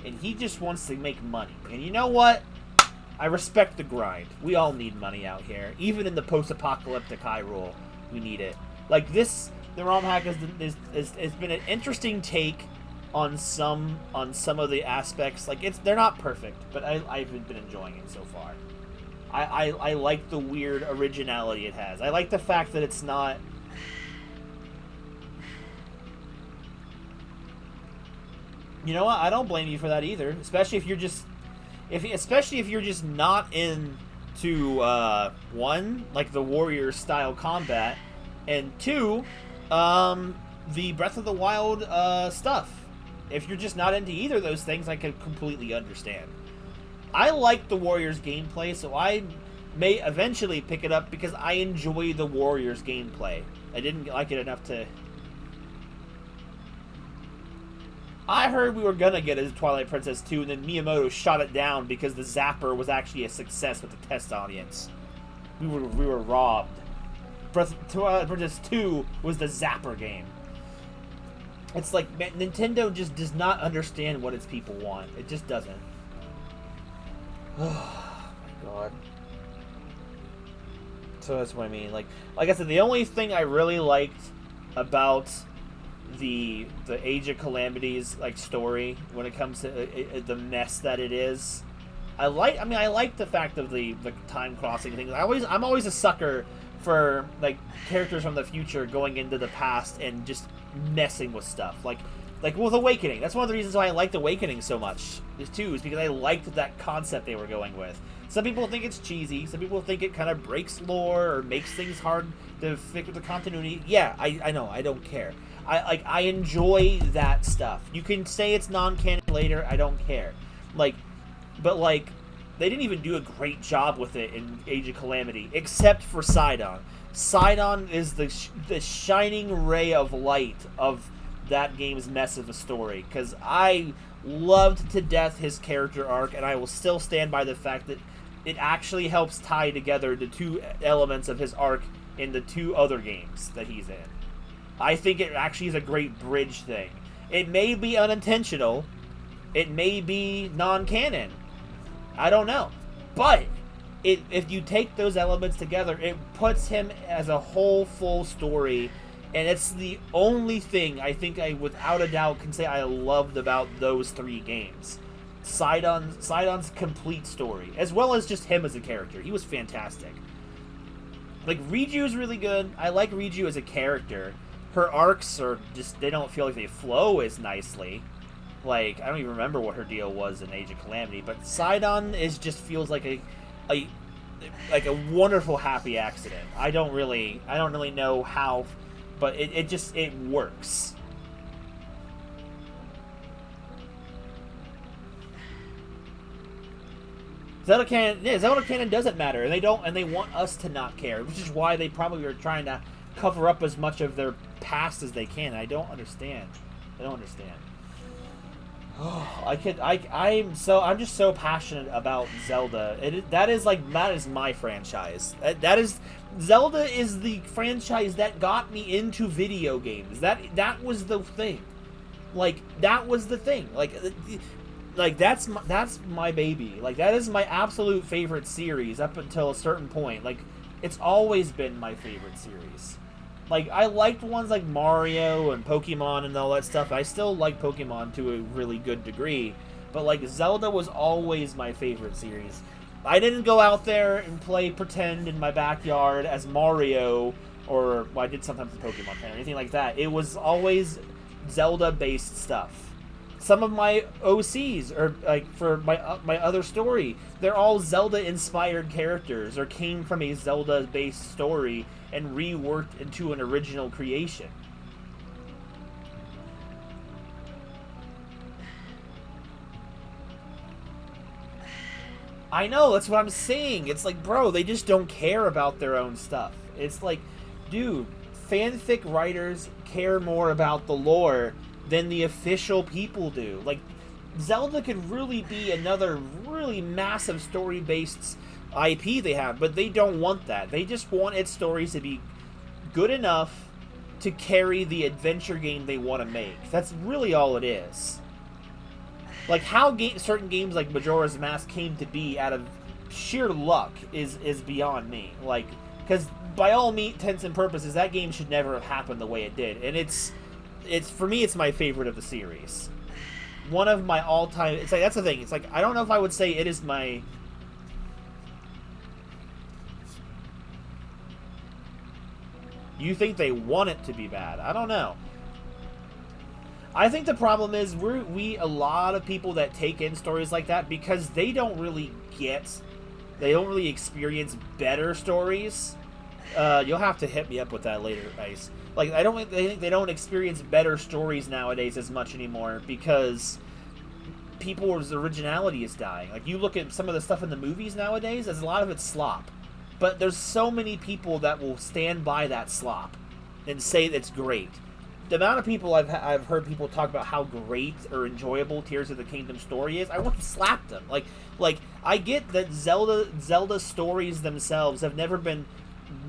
And he just wants to make money. And you know what? I respect the grind. We all need money out here. Even in the post-apocalyptic Hyrule, we need it. Like, this, the ROM hack has been an interesting take on some of the aspects. Like, they're not perfect, but I've been enjoying it so far. I like the weird originality it has. I like the fact that it's not... You know what? I don't blame you for that either. Especially if you're just... Especially if you're just not into, one, like the warrior style combat, and two, the Breath of the Wild stuff. If you're just not into either of those things, I can completely understand. I like the Warriors gameplay, so I may eventually pick it up because I enjoy the Warriors gameplay. I didn't like it enough to... I heard we were gonna get a Twilight Princess 2, and then Miyamoto shot it down because the Zapper was actually a success with the test audience. We were robbed. Twilight Princess 2 was the Zapper game. It's like, man, Nintendo just does not understand what its people want. It just doesn't. Oh my god. So that's what I mean. Like I said, the only thing I really liked about the Age of Calamity's like story when it comes to the mess that it is, I like the fact of the time crossing things. I'm always a sucker for like characters from the future going into the past and just messing with stuff. Like with Awakening. That's one of the reasons why I liked Awakening so much too, is because I liked that concept they were going with. Some people think it's cheesy. Some people think it kind of breaks lore or makes things hard to fit with the continuity. Yeah, I know. I don't care. I enjoy that stuff. You can say it's non-canon later. I don't care. But they didn't even do a great job with it in Age of Calamity, except for Sidon. Sidon is the shining ray of light of that game's mess of a story, because I loved to death his character arc, and I will still stand by the fact that it actually helps tie together the two elements of his arc in the two other games that he's in. I think it actually is a great bridge thing. It may be unintentional. It may be non-canon. I don't know. But if you take those elements together, it puts him as a whole full story. And it's the only thing I think I, without a doubt, can say I loved about those three games. Sidon's complete story, as well as just him as a character. He was fantastic. Like, Riju's really good. I like Riju as a character. Her arcs are just, they don't feel like they flow as nicely. Like, I don't even remember what her deal was in Age of Calamity, but Sidon just feels like a wonderful happy accident. I don't really know how, but it works. Zelda canon doesn't matter, and they want us to not care, which is why they probably are trying to cover up as much of their past as they can. I don't understand. I'm just so passionate about Zelda. That is my franchise. Zelda is the franchise that got me into video games. That was the thing. That was the thing. That's my baby. That is my absolute favorite series up until a certain point. It's always been my favorite series. I liked ones like Mario and Pokemon and all that stuff. I still like Pokemon to a really good degree. But, Zelda was always my favorite series. I didn't go out there and play pretend in my backyard as Mario, or, well, I did sometimes in Pokemon or anything like that. It was always Zelda-based stuff. Some of my OCs, or for my other story, they're all Zelda-inspired characters, or came from a Zelda-based story and reworked into an original creation. I know, that's what I'm saying. It's like, bro, they just don't care about their own stuff. It's like, dude, fanfic writers care more about the lore than the official people do. Like, Zelda could really be another really massive story-based IP they have, but they don't want that. They just want its stories to be good enough to carry the adventure game they want to make. That's really all it is. Like, how certain games like Majora's Mask came to be out of sheer luck is beyond me. Like, because by all intents and purposes, that game should never have happened the way it did. And it's for me, it's my favorite of the series. One of my all-time... It's like, that's the thing. It's like, I don't know if I would say it is my... You think they want it to be bad? I don't know. I think the problem is a lot of people that take in stories like that, because they don't really experience better stories. You'll have to hit me up with that later, Ice. Like, they don't experience better stories nowadays as much anymore, because people's originality is dying. Like, you look at some of the stuff in the movies nowadays, there's a lot of it's slop. But there's so many people that will stand by that slop and say that's great. The amount of people I've heard people talk about how great or enjoyable Tears of the Kingdom story is, I want to slap them. Like I get that Zelda stories themselves have never been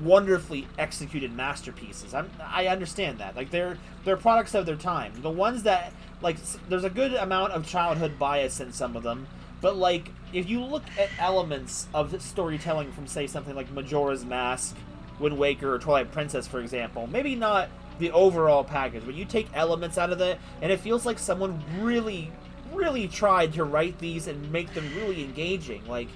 wonderfully executed masterpieces. I understand that. Like, they're products of their time. The ones that, like, there's a good amount of childhood bias in some of them, but, like, if you look at elements of storytelling from, say, something like Majora's Mask, Wind Waker, or Twilight Princess, for example, maybe not the overall package, but you take elements out of it, and it feels like someone really, really tried to write these and make them really engaging. Like,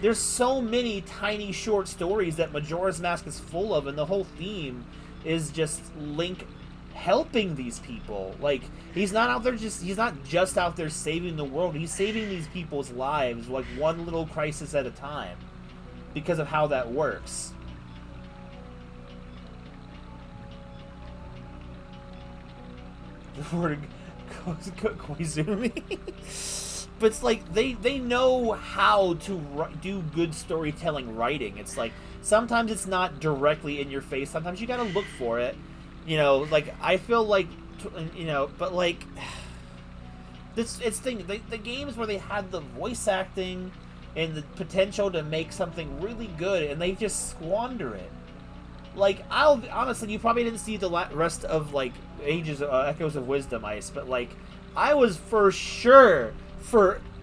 there's so many tiny short stories that Majora's Mask is full of, and the whole theme is just Link helping these people. Like, he's not just out there saving the world. He's saving these people's lives, like, one little crisis at a time, because of how that works. Koizumi. But it's like, they know how to do good storytelling writing. It's like, sometimes it's not directly in your face. Sometimes you gotta look for it. You know, like, I feel like, you know, but, like, the games where they had the voice acting and the potential to make something really good, and they just squander it. Like, honestly, you probably didn't see the rest of, like, Echoes of Wisdom, Ice, but, like, I was for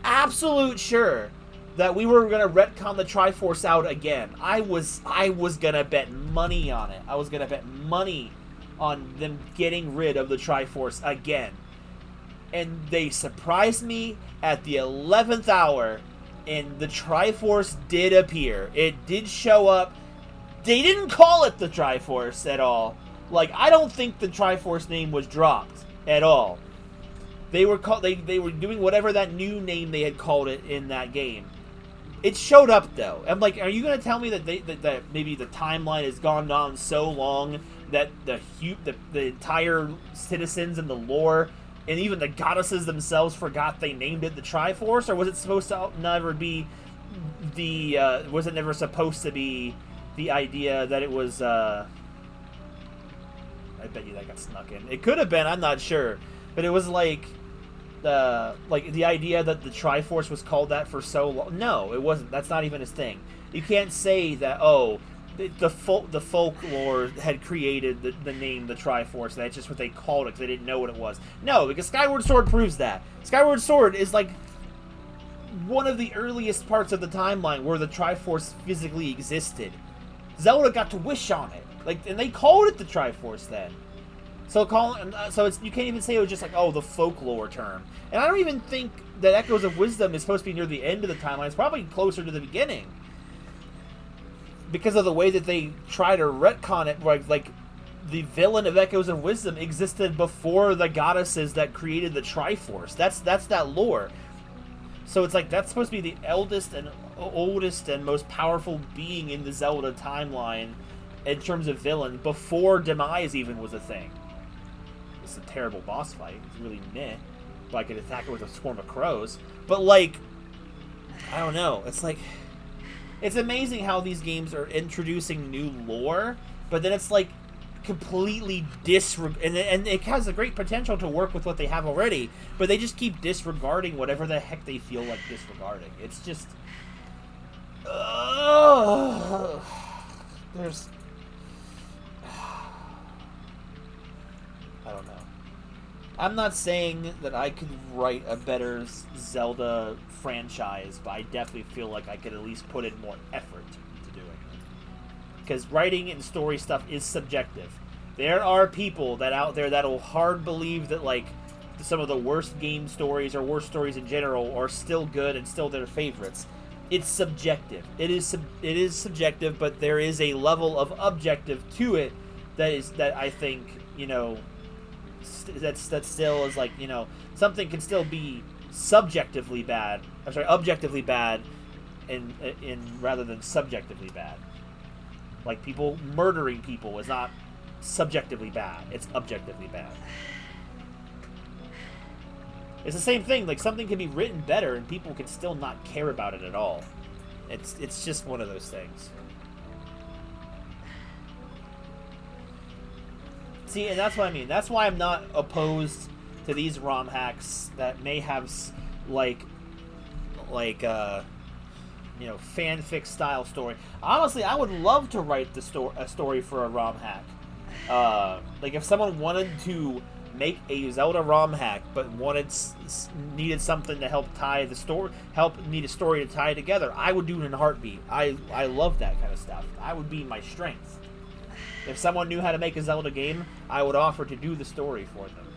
absolute sure that we were gonna retcon the Triforce out again. I was gonna bet money on it. I was gonna bet money on them getting rid of the Triforce again. And they surprised me at the 11th hour, and the Triforce did appear. It did show up. They didn't call it the Triforce at all. Like, I don't think the Triforce name was dropped at all. They were doing whatever that new name they had called it in that game. It showed up, though. I'm like, are you going to tell me that that maybe the timeline has gone on so long that the entire citizens and the lore and even the goddesses themselves forgot they named it the Triforce? Or was it supposed to never be was it never supposed to be the idea that it was, I bet you that got snuck in. It could have been, I'm not sure. But it was like the idea that the Triforce was called that for so long. No, it wasn't. That's not even his thing. You can't say that, oh, the folklore had created the name the Triforce. That's just what they called it because they didn't know what it was. No, because Skyward Sword proves that. Skyward Sword is like one of the earliest parts of the timeline where the Triforce physically existed. Zelda got to wish on it, and they called it the Triforce then. So you can't even say it was just like, oh, the folklore term. And I don't even think that Echoes of Wisdom is supposed to be near the end of the timeline. It's probably closer to the beginning, because of the way that they try to retcon it. Like the villain of Echoes of Wisdom existed before the goddesses that created the Triforce. That's that lore. So it's like, that's supposed to be the eldest and oldest and most powerful being in the Zelda timeline in terms of villain, before Demise even was a thing. It's a terrible boss fight. It's really meh. But I could attack it with a swarm of crows. But, like, I don't know. It's like, it's amazing how these games are introducing new lore, but then it's like completely and it has a great potential to work with what they have already, but they just keep disregarding whatever the heck they feel like disregarding. It's just, there's, I don't know. I'm not saying that I could write a better Zelda franchise, but I definitely feel like I could at least put in more effort into doing it. Because writing and story stuff is subjective. There are people that out there that'll hard believe that like some of the worst game stories or worst stories in general are still good and still their favorites. It's subjective. It is subjective, but there is a level of objective to it that I think, you know, that still is like, you know, something can still be objectively bad in rather than subjectively bad. Like people murdering people is not subjectively bad, it's objectively bad. It's the same thing, like something can be written better and people can still not care about it at all. It's just one of those things. See, and that's what I mean. That's why I'm not opposed to these ROM hacks that may have like you know, fanfic style story. Honestly, I would love to write a story for a ROM hack. Like if someone wanted to make a Zelda ROM hack, but needed something to help tie the story, need a story to tie together, I would do it in a heartbeat. I love that kind of stuff. I would be my strength. If someone knew how to make a Zelda game, I would offer to do the story for them.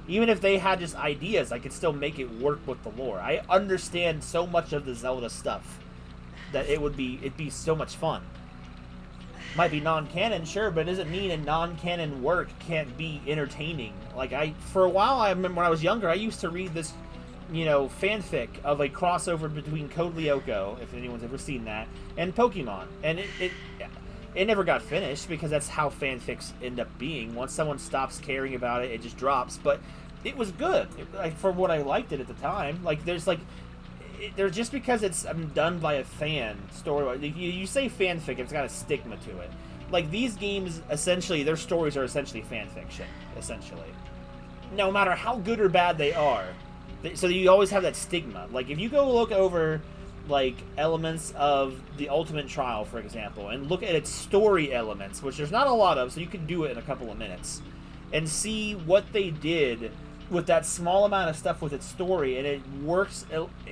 Even if they had just ideas, I could still make it work with the lore. I understand so much of the Zelda stuff that it'd be so much fun. Might be non-canon, sure, but it doesn't mean a non-canon work can't be entertaining. Like for a while, I remember when I was younger, I used to read this, you know, fanfic of a crossover between Code Lyoko, if anyone's ever seen that, and Pokemon, and it never got finished because that's how fanfics end up being. Once someone stops caring about it, it just drops. But it was good, for what I liked it at the time. Like there's just because it's done by a fan story. You say fanfic, it's got a stigma to it. Like these games, essentially, their stories are essentially fan fiction. Essentially, no matter how good or bad they are, so you always have that stigma. Like if you go look over like elements of the Ultimate Trial, for example, and look at its story elements, which there's not a lot of, so you can do it in a couple of minutes, and see what they did with that small amount of stuff with its story, and it works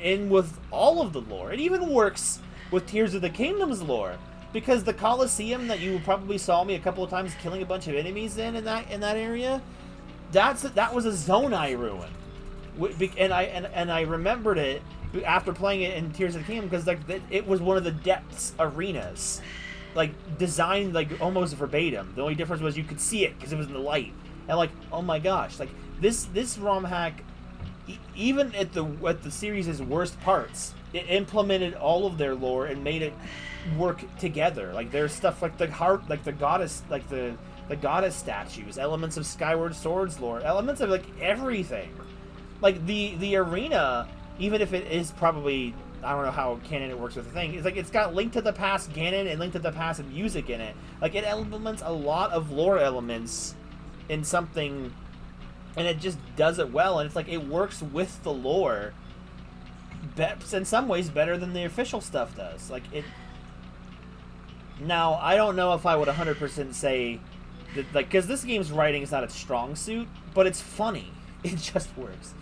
in with all of the lore. It even works with Tears of the Kingdom's lore, because the Colosseum that you probably saw me a couple of times killing a bunch of enemies in that area, that was a zone I ruined, and I remembered it after playing it in Tears of the Kingdom, because like it was one of the depths arenas, like designed like almost verbatim. The only difference was you could see it because it was in the light, and like, oh my gosh, like this ROM hack, even at the series' worst parts, it implemented all of their lore and made it work together. Like there's stuff like the heart, like the goddess, like the goddess statues, elements of Skyward Sword's lore, elements of like everything. Like the arena, even if it is probably, I don't know how canon it works with the thing, it's like it's got Link to the Past Ganon and Link to the Past music in it. Like it implements a lot of lore elements in something, and it just does it well, and it's like it works with the lore in some ways better than the official stuff does. Like it. Now, I don't know if I would 100% say that, like, because this game's writing is not its strong suit, but it's funny. It just works.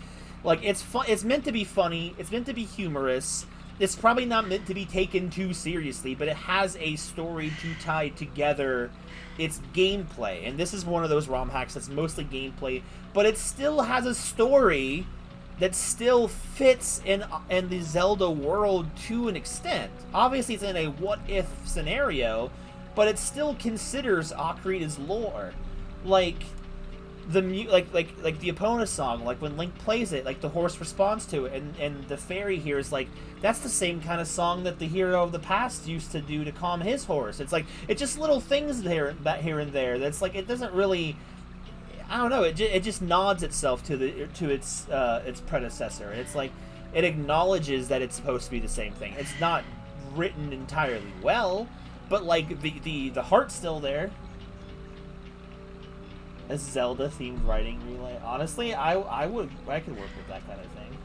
Like, it's fun. It's meant to be funny. It's meant to be humorous. It's probably not meant to be taken too seriously, but it has a story to tie together its gameplay. And this is one of those ROM hacks that's mostly gameplay, but it still has a story that still fits in the Zelda world to an extent. Obviously, it's in a what-if scenario, but it still considers Ocarina's lore. Like the like the Epona song, like when Link plays it, like the horse responds to it, and the fairy hears, like, that's the same kind of song that the hero of the past used to do to calm his horse. It's like, it's just little things here and there that's like, it doesn't really, I don't know. It just nods itself to its predecessor. It's like it acknowledges that it's supposed to be the same thing. It's not written entirely well, but like the heart's still there. A Zelda themed writing relay. Honestly, I could work with that kind of thing.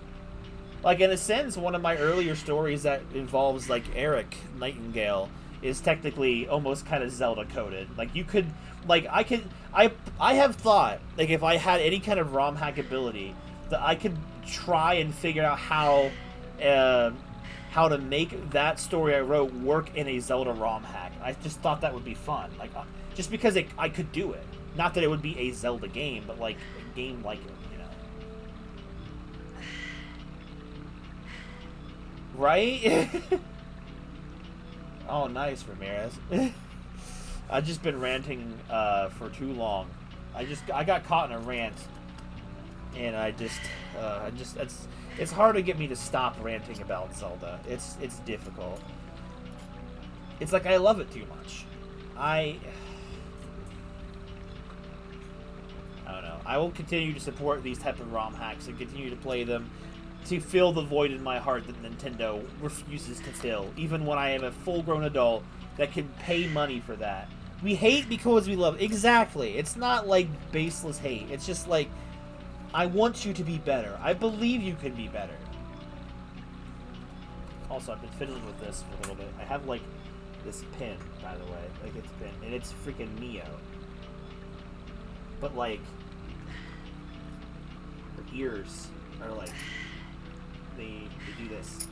Like, in a sense, one of my earlier stories that involves like Eric Nightingale is technically almost kind of Zelda coded. Like, you could, like, I have thought, like, if I had any kind of ROM hack ability, that I could try and figure out how to make that story I wrote work in a Zelda ROM hack. I just thought that would be fun. Like, just because I could do it. Not that it would be a Zelda game, but like a game like it, you know. Right? Oh, nice, Ramirez. I've just been ranting for too long. I got caught in a rant, and it's hard to get me to stop ranting about Zelda. It's difficult. It's like I love it too much. I don't know. I will continue to support these type of ROM hacks and continue to play them to fill the void in my heart that Nintendo refuses to fill, even when I am a full-grown adult that can pay money for that. We hate because we love. Exactly. It's not like baseless hate. It's just like, I want you to be better. I believe you can be better. Also, I've been fiddling with this for a little bit. I have, like, this pin, by the way. Like, it's a pin. And it's freaking Neo. But, like, her ears are, like, they do this.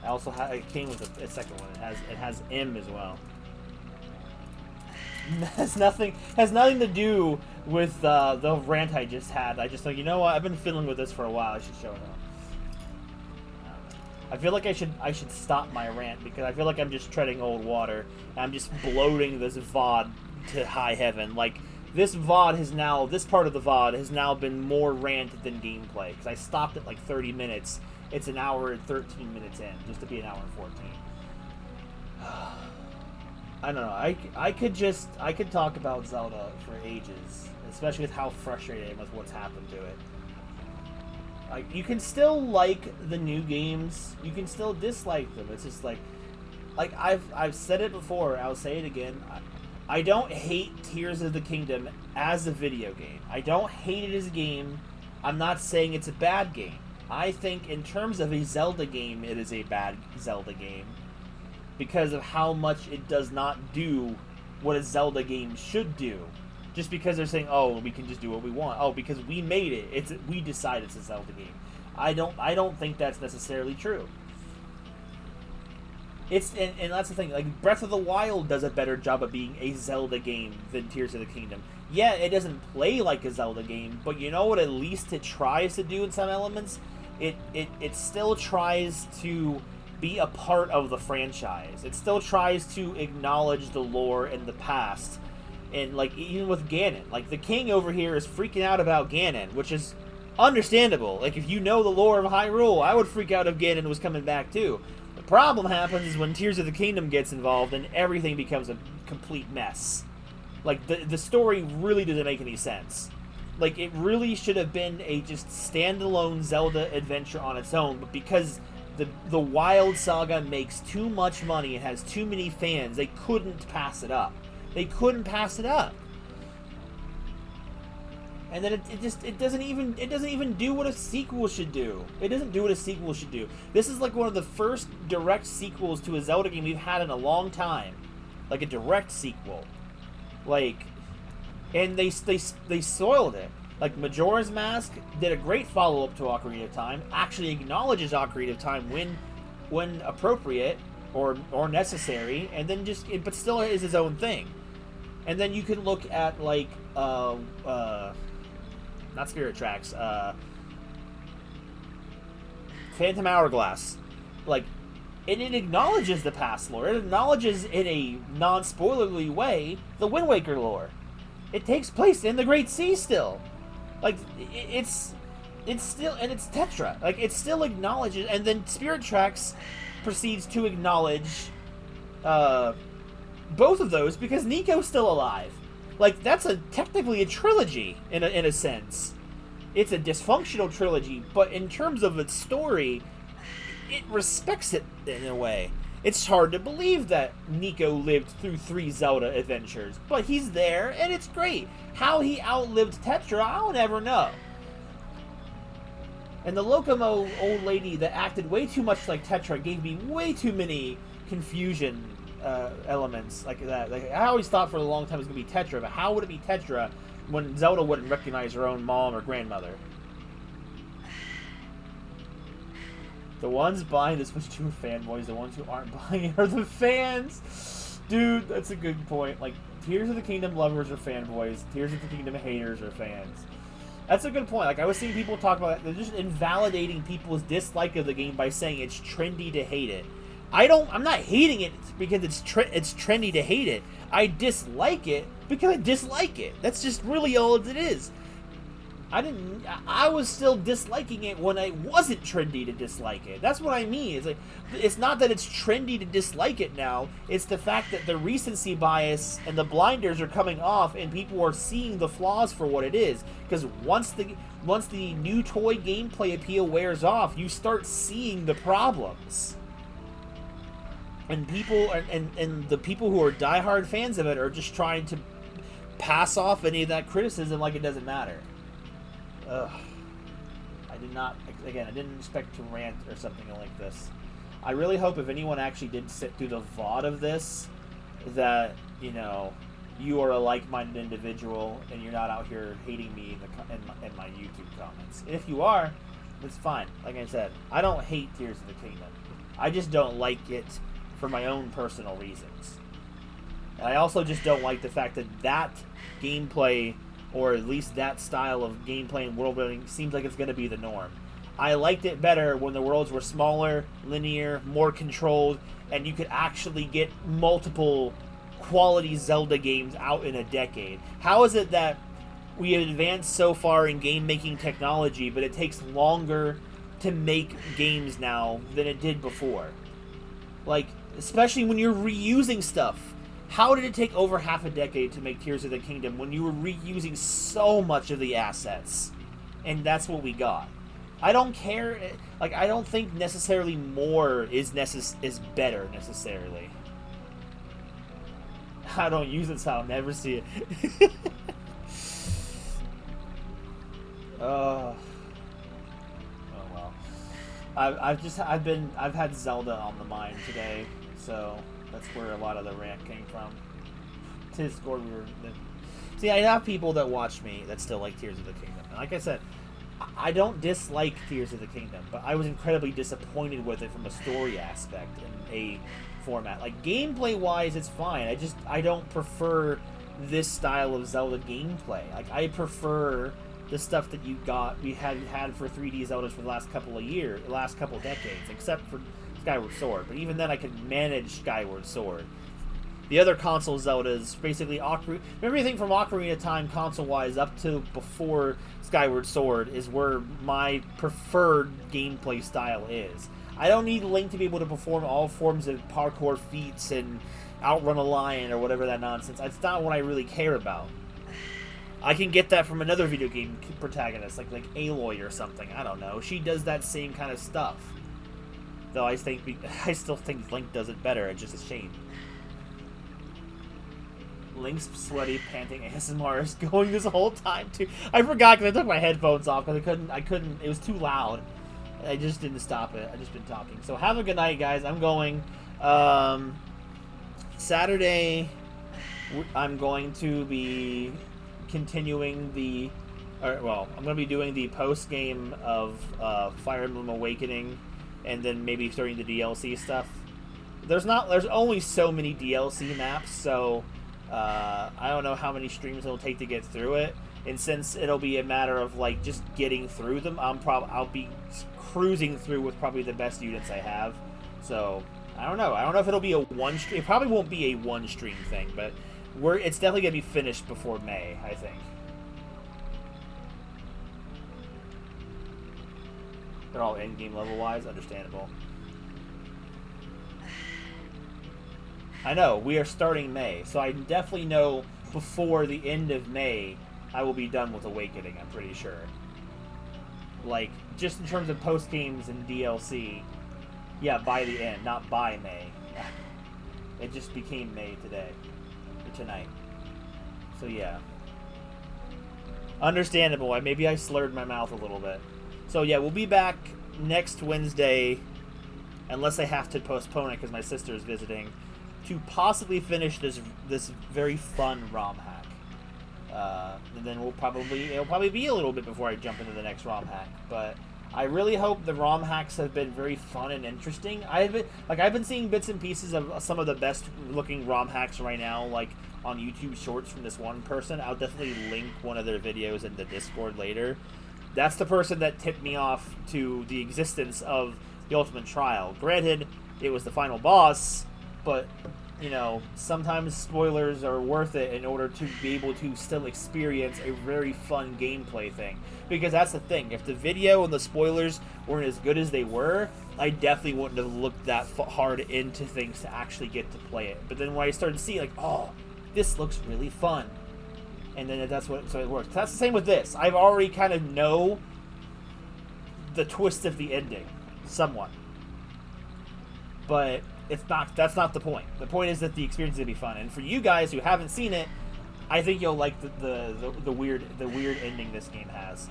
I also have, it came with a second one. It has M as well. Has nothing to do with the rant I just had. I just thought, you know what? I've been fiddling with this for a while. I should show it off. I feel like I should stop my rant because I feel like I'm just treading old water. I'm just bloating this VOD to high heaven. Like, this part of the VOD has now been more rant than gameplay because I stopped at like 30 minutes. It's an hour and 13 minutes in, just to be an hour and 14. I don't know. I could talk about Zelda for ages, especially with how frustrated I am with what's happened to it. Like, you can still like the new games, you can still dislike them. It's just like I've said it before, I'll say it again. I don't hate Tears of the Kingdom as a video game. I don't hate it as a game. I'm not saying it's a bad game. I think in terms of a Zelda game, it is a bad Zelda game because of how much it does not do what a Zelda game should do. Just because they're saying, oh, we can just do what we want. Oh, because we made it. We decide it's a Zelda game. I don't think that's necessarily true. And that's the thing. Like, Breath of the Wild does a better job of being a Zelda game than Tears of the Kingdom. Yeah, it doesn't play like a Zelda game, but you know what? At least it tries to do in some elements. It still tries to be a part of the franchise. It still tries to acknowledge the lore and the past. And, like, even with Ganon, like, the king over here is freaking out about Ganon, which is understandable. Like, if you know the lore of Hyrule, I would freak out if Ganon was coming back too. The problem happens is when Tears of the Kingdom gets involved and everything becomes a complete mess. Like, the story really doesn't make any sense. Like, it really should have been a just standalone Zelda adventure on its own, but because the Wild Saga makes too much money and has too many fans, they couldn't pass it up. They couldn't pass it up. And then it doesn't even do what a sequel should do. It doesn't do what a sequel should do. This is like one of the first direct sequels to a Zelda game we've had in a long time. Like a direct sequel. Like, and they soiled it. Like, Majora's Mask did a great follow-up to Ocarina of Time, actually acknowledges Ocarina of Time when appropriate or necessary, and then but still is its own thing. And then you can look at, like, not Spirit Tracks, Phantom Hourglass. Like, it acknowledges the past lore. It acknowledges in a non-spoilerly way the Wind Waker lore. It takes place in the Great Sea still. Like, it's still, and it's Tetra. Like, it still acknowledges, and then Spirit Tracks proceeds to acknowledge both of those because Nico's still alive. Like, that's technically a trilogy in a sense. It's a dysfunctional trilogy, but in terms of its story, it respects it in a way. It's hard to believe that Nico lived through 3 Zelda adventures, but he's there, and it's great. How he outlived Tetra, I'll never know. And the Locomo old lady that acted way too much like Tetra gave me way too many confusion elements like that. Like, I always thought for a long time it was going to be Tetra, but how would it be Tetra when Zelda wouldn't recognize her own mom or grandmother? The ones buying the Switch 2 are fanboys. The ones who aren't buying it are the fans. Dude, that's a good point. Like, Tears of the Kingdom lovers are fanboys. Tears of the Kingdom haters are fans. That's a good point. Like, I was seeing people talk about that. They're just invalidating people's dislike of the game by saying it's trendy to hate it. I'm not hating it because it's trendy to hate it. I dislike it because I dislike it. That's just really all it is. I was still disliking it when I wasn't trendy to dislike it. That's what I mean. It's like, it's not that it's trendy to dislike it now. It's the fact that the recency bias and the blinders are coming off and people are seeing the flaws for what it is. Because once the new toy gameplay appeal wears off, you start seeing the problems. And people and the people who are diehard fans of it are just trying to pass off any of that criticism like it doesn't matter. Ugh. I didn't expect to rant or something like this. I really hope if anyone actually did sit through the VOD of this, that, you know, you are a like-minded individual and you're not out here hating me in my YouTube comments. If you are, it's fine. Like I said, I don't hate Tears of the Kingdom. I just don't like it for my own personal reasons. And I also just don't like the fact that gameplay, or at least that style of gameplay and world building, seems like it's going to be the norm. I liked it better when the worlds were smaller, linear, more controlled, and you could actually get multiple quality Zelda games out in a decade. How is it that we have advanced so far in game-making technology, but it takes longer to make games now than it did before? Like, especially when you're reusing stuff. How did it take over half a decade to make Tears of the Kingdom when you were reusing so much of the assets? And that's what we got. I don't care. Like, I don't think necessarily more is better, necessarily. I don't use it, so I'll never see it. Oh well. I've had Zelda on the mind today, so that's where a lot of the rant came from. See, I have people that watch me that still like Tears of the Kingdom. And like I said, I don't dislike Tears of the Kingdom, but I was incredibly disappointed with it from a story aspect and a format. Like, gameplay-wise, it's fine. I don't prefer this style of Zelda gameplay. Like, I prefer the stuff that we had for 3D Zeldas for the last couple decades, except for Skyward Sword. But even then, I could manage Skyward Sword. The other console Zeldas, basically everything from Ocarina of Time console-wise up to before Skyward Sword is where my preferred gameplay style is. I don't need Link to be able to perform all forms of parkour feats and outrun a lion or whatever that nonsense. That's not what I really care about. I can get that from another video game protagonist, like Aloy or something. I don't know. She does that same kind of stuff. Though I still think Link does it better. It's just a shame. Link's sweaty, panting ASMR is going this whole time too. I forgot because I took my headphones off because I couldn't. It was too loud. I just didn't stop it. I just been talking. So have a good night, guys. I'm going. Saturday, I'm going to be continuing I'm going to be doing the post game of Fire Emblem Awakening, and then maybe starting the DLC stuff. There's only so many DLC maps, so I don't know how many streams it'll take to get through it. And since it'll be a matter of like just getting through them, I'll be cruising through with probably the best units I have. So I don't know. I don't know if it'll be a one stream. It probably won't be a one stream thing, but it's definitely gonna be finished before May, I think. They're all end game level wise, understandable. I know, we are starting May, so I definitely know before the end of May I will be done with Awakening, I'm pretty sure. Like, just in terms of post-games and DLC, yeah, by the end, not by May. It just became May today, or tonight. So yeah. Understandable, maybe I slurred my mouth a little bit. So yeah, we'll be back next Wednesday, unless I have to postpone it because my sister is visiting, to possibly finish this very fun ROM hack. And then it'll probably be a little bit before I jump into the next ROM hack. But I really hope the ROM hacks have been very fun and interesting. I've been seeing bits and pieces of some of the best looking ROM hacks right now, like on YouTube Shorts from this one person. I'll definitely link one of their videos in the Discord later. That's the person that tipped me off to the existence of the Ultimate Trial. Granted, it was the final boss, but you know, sometimes spoilers are worth it in order to be able to still experience a very fun gameplay thing. Because that's the thing, if the video and the spoilers weren't as good as they were, I definitely wouldn't have looked that hard into things to actually get to play it. But then when I started to see, like, oh, this looks really fun, and then so it works. That's the same with this. I've already kind of know the twist of the ending, somewhat. But that's not the point. The point is that the experience is gonna be fun. And for you guys who haven't seen it, I think you'll like the weird ending this game has.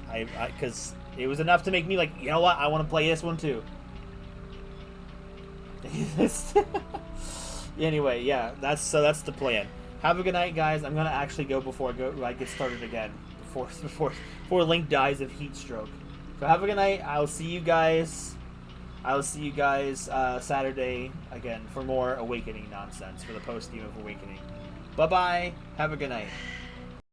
Because it was enough to make me like, you know what, I want to play this one too. Anyway, yeah, that's the plan. Have a good night, guys. I'm gonna actually go before I get started again. Before Link dies of heat stroke. So have a good night. I'll see you guys Saturday again for more Awakening nonsense for the post game of Awakening. Bye bye. Have a good night.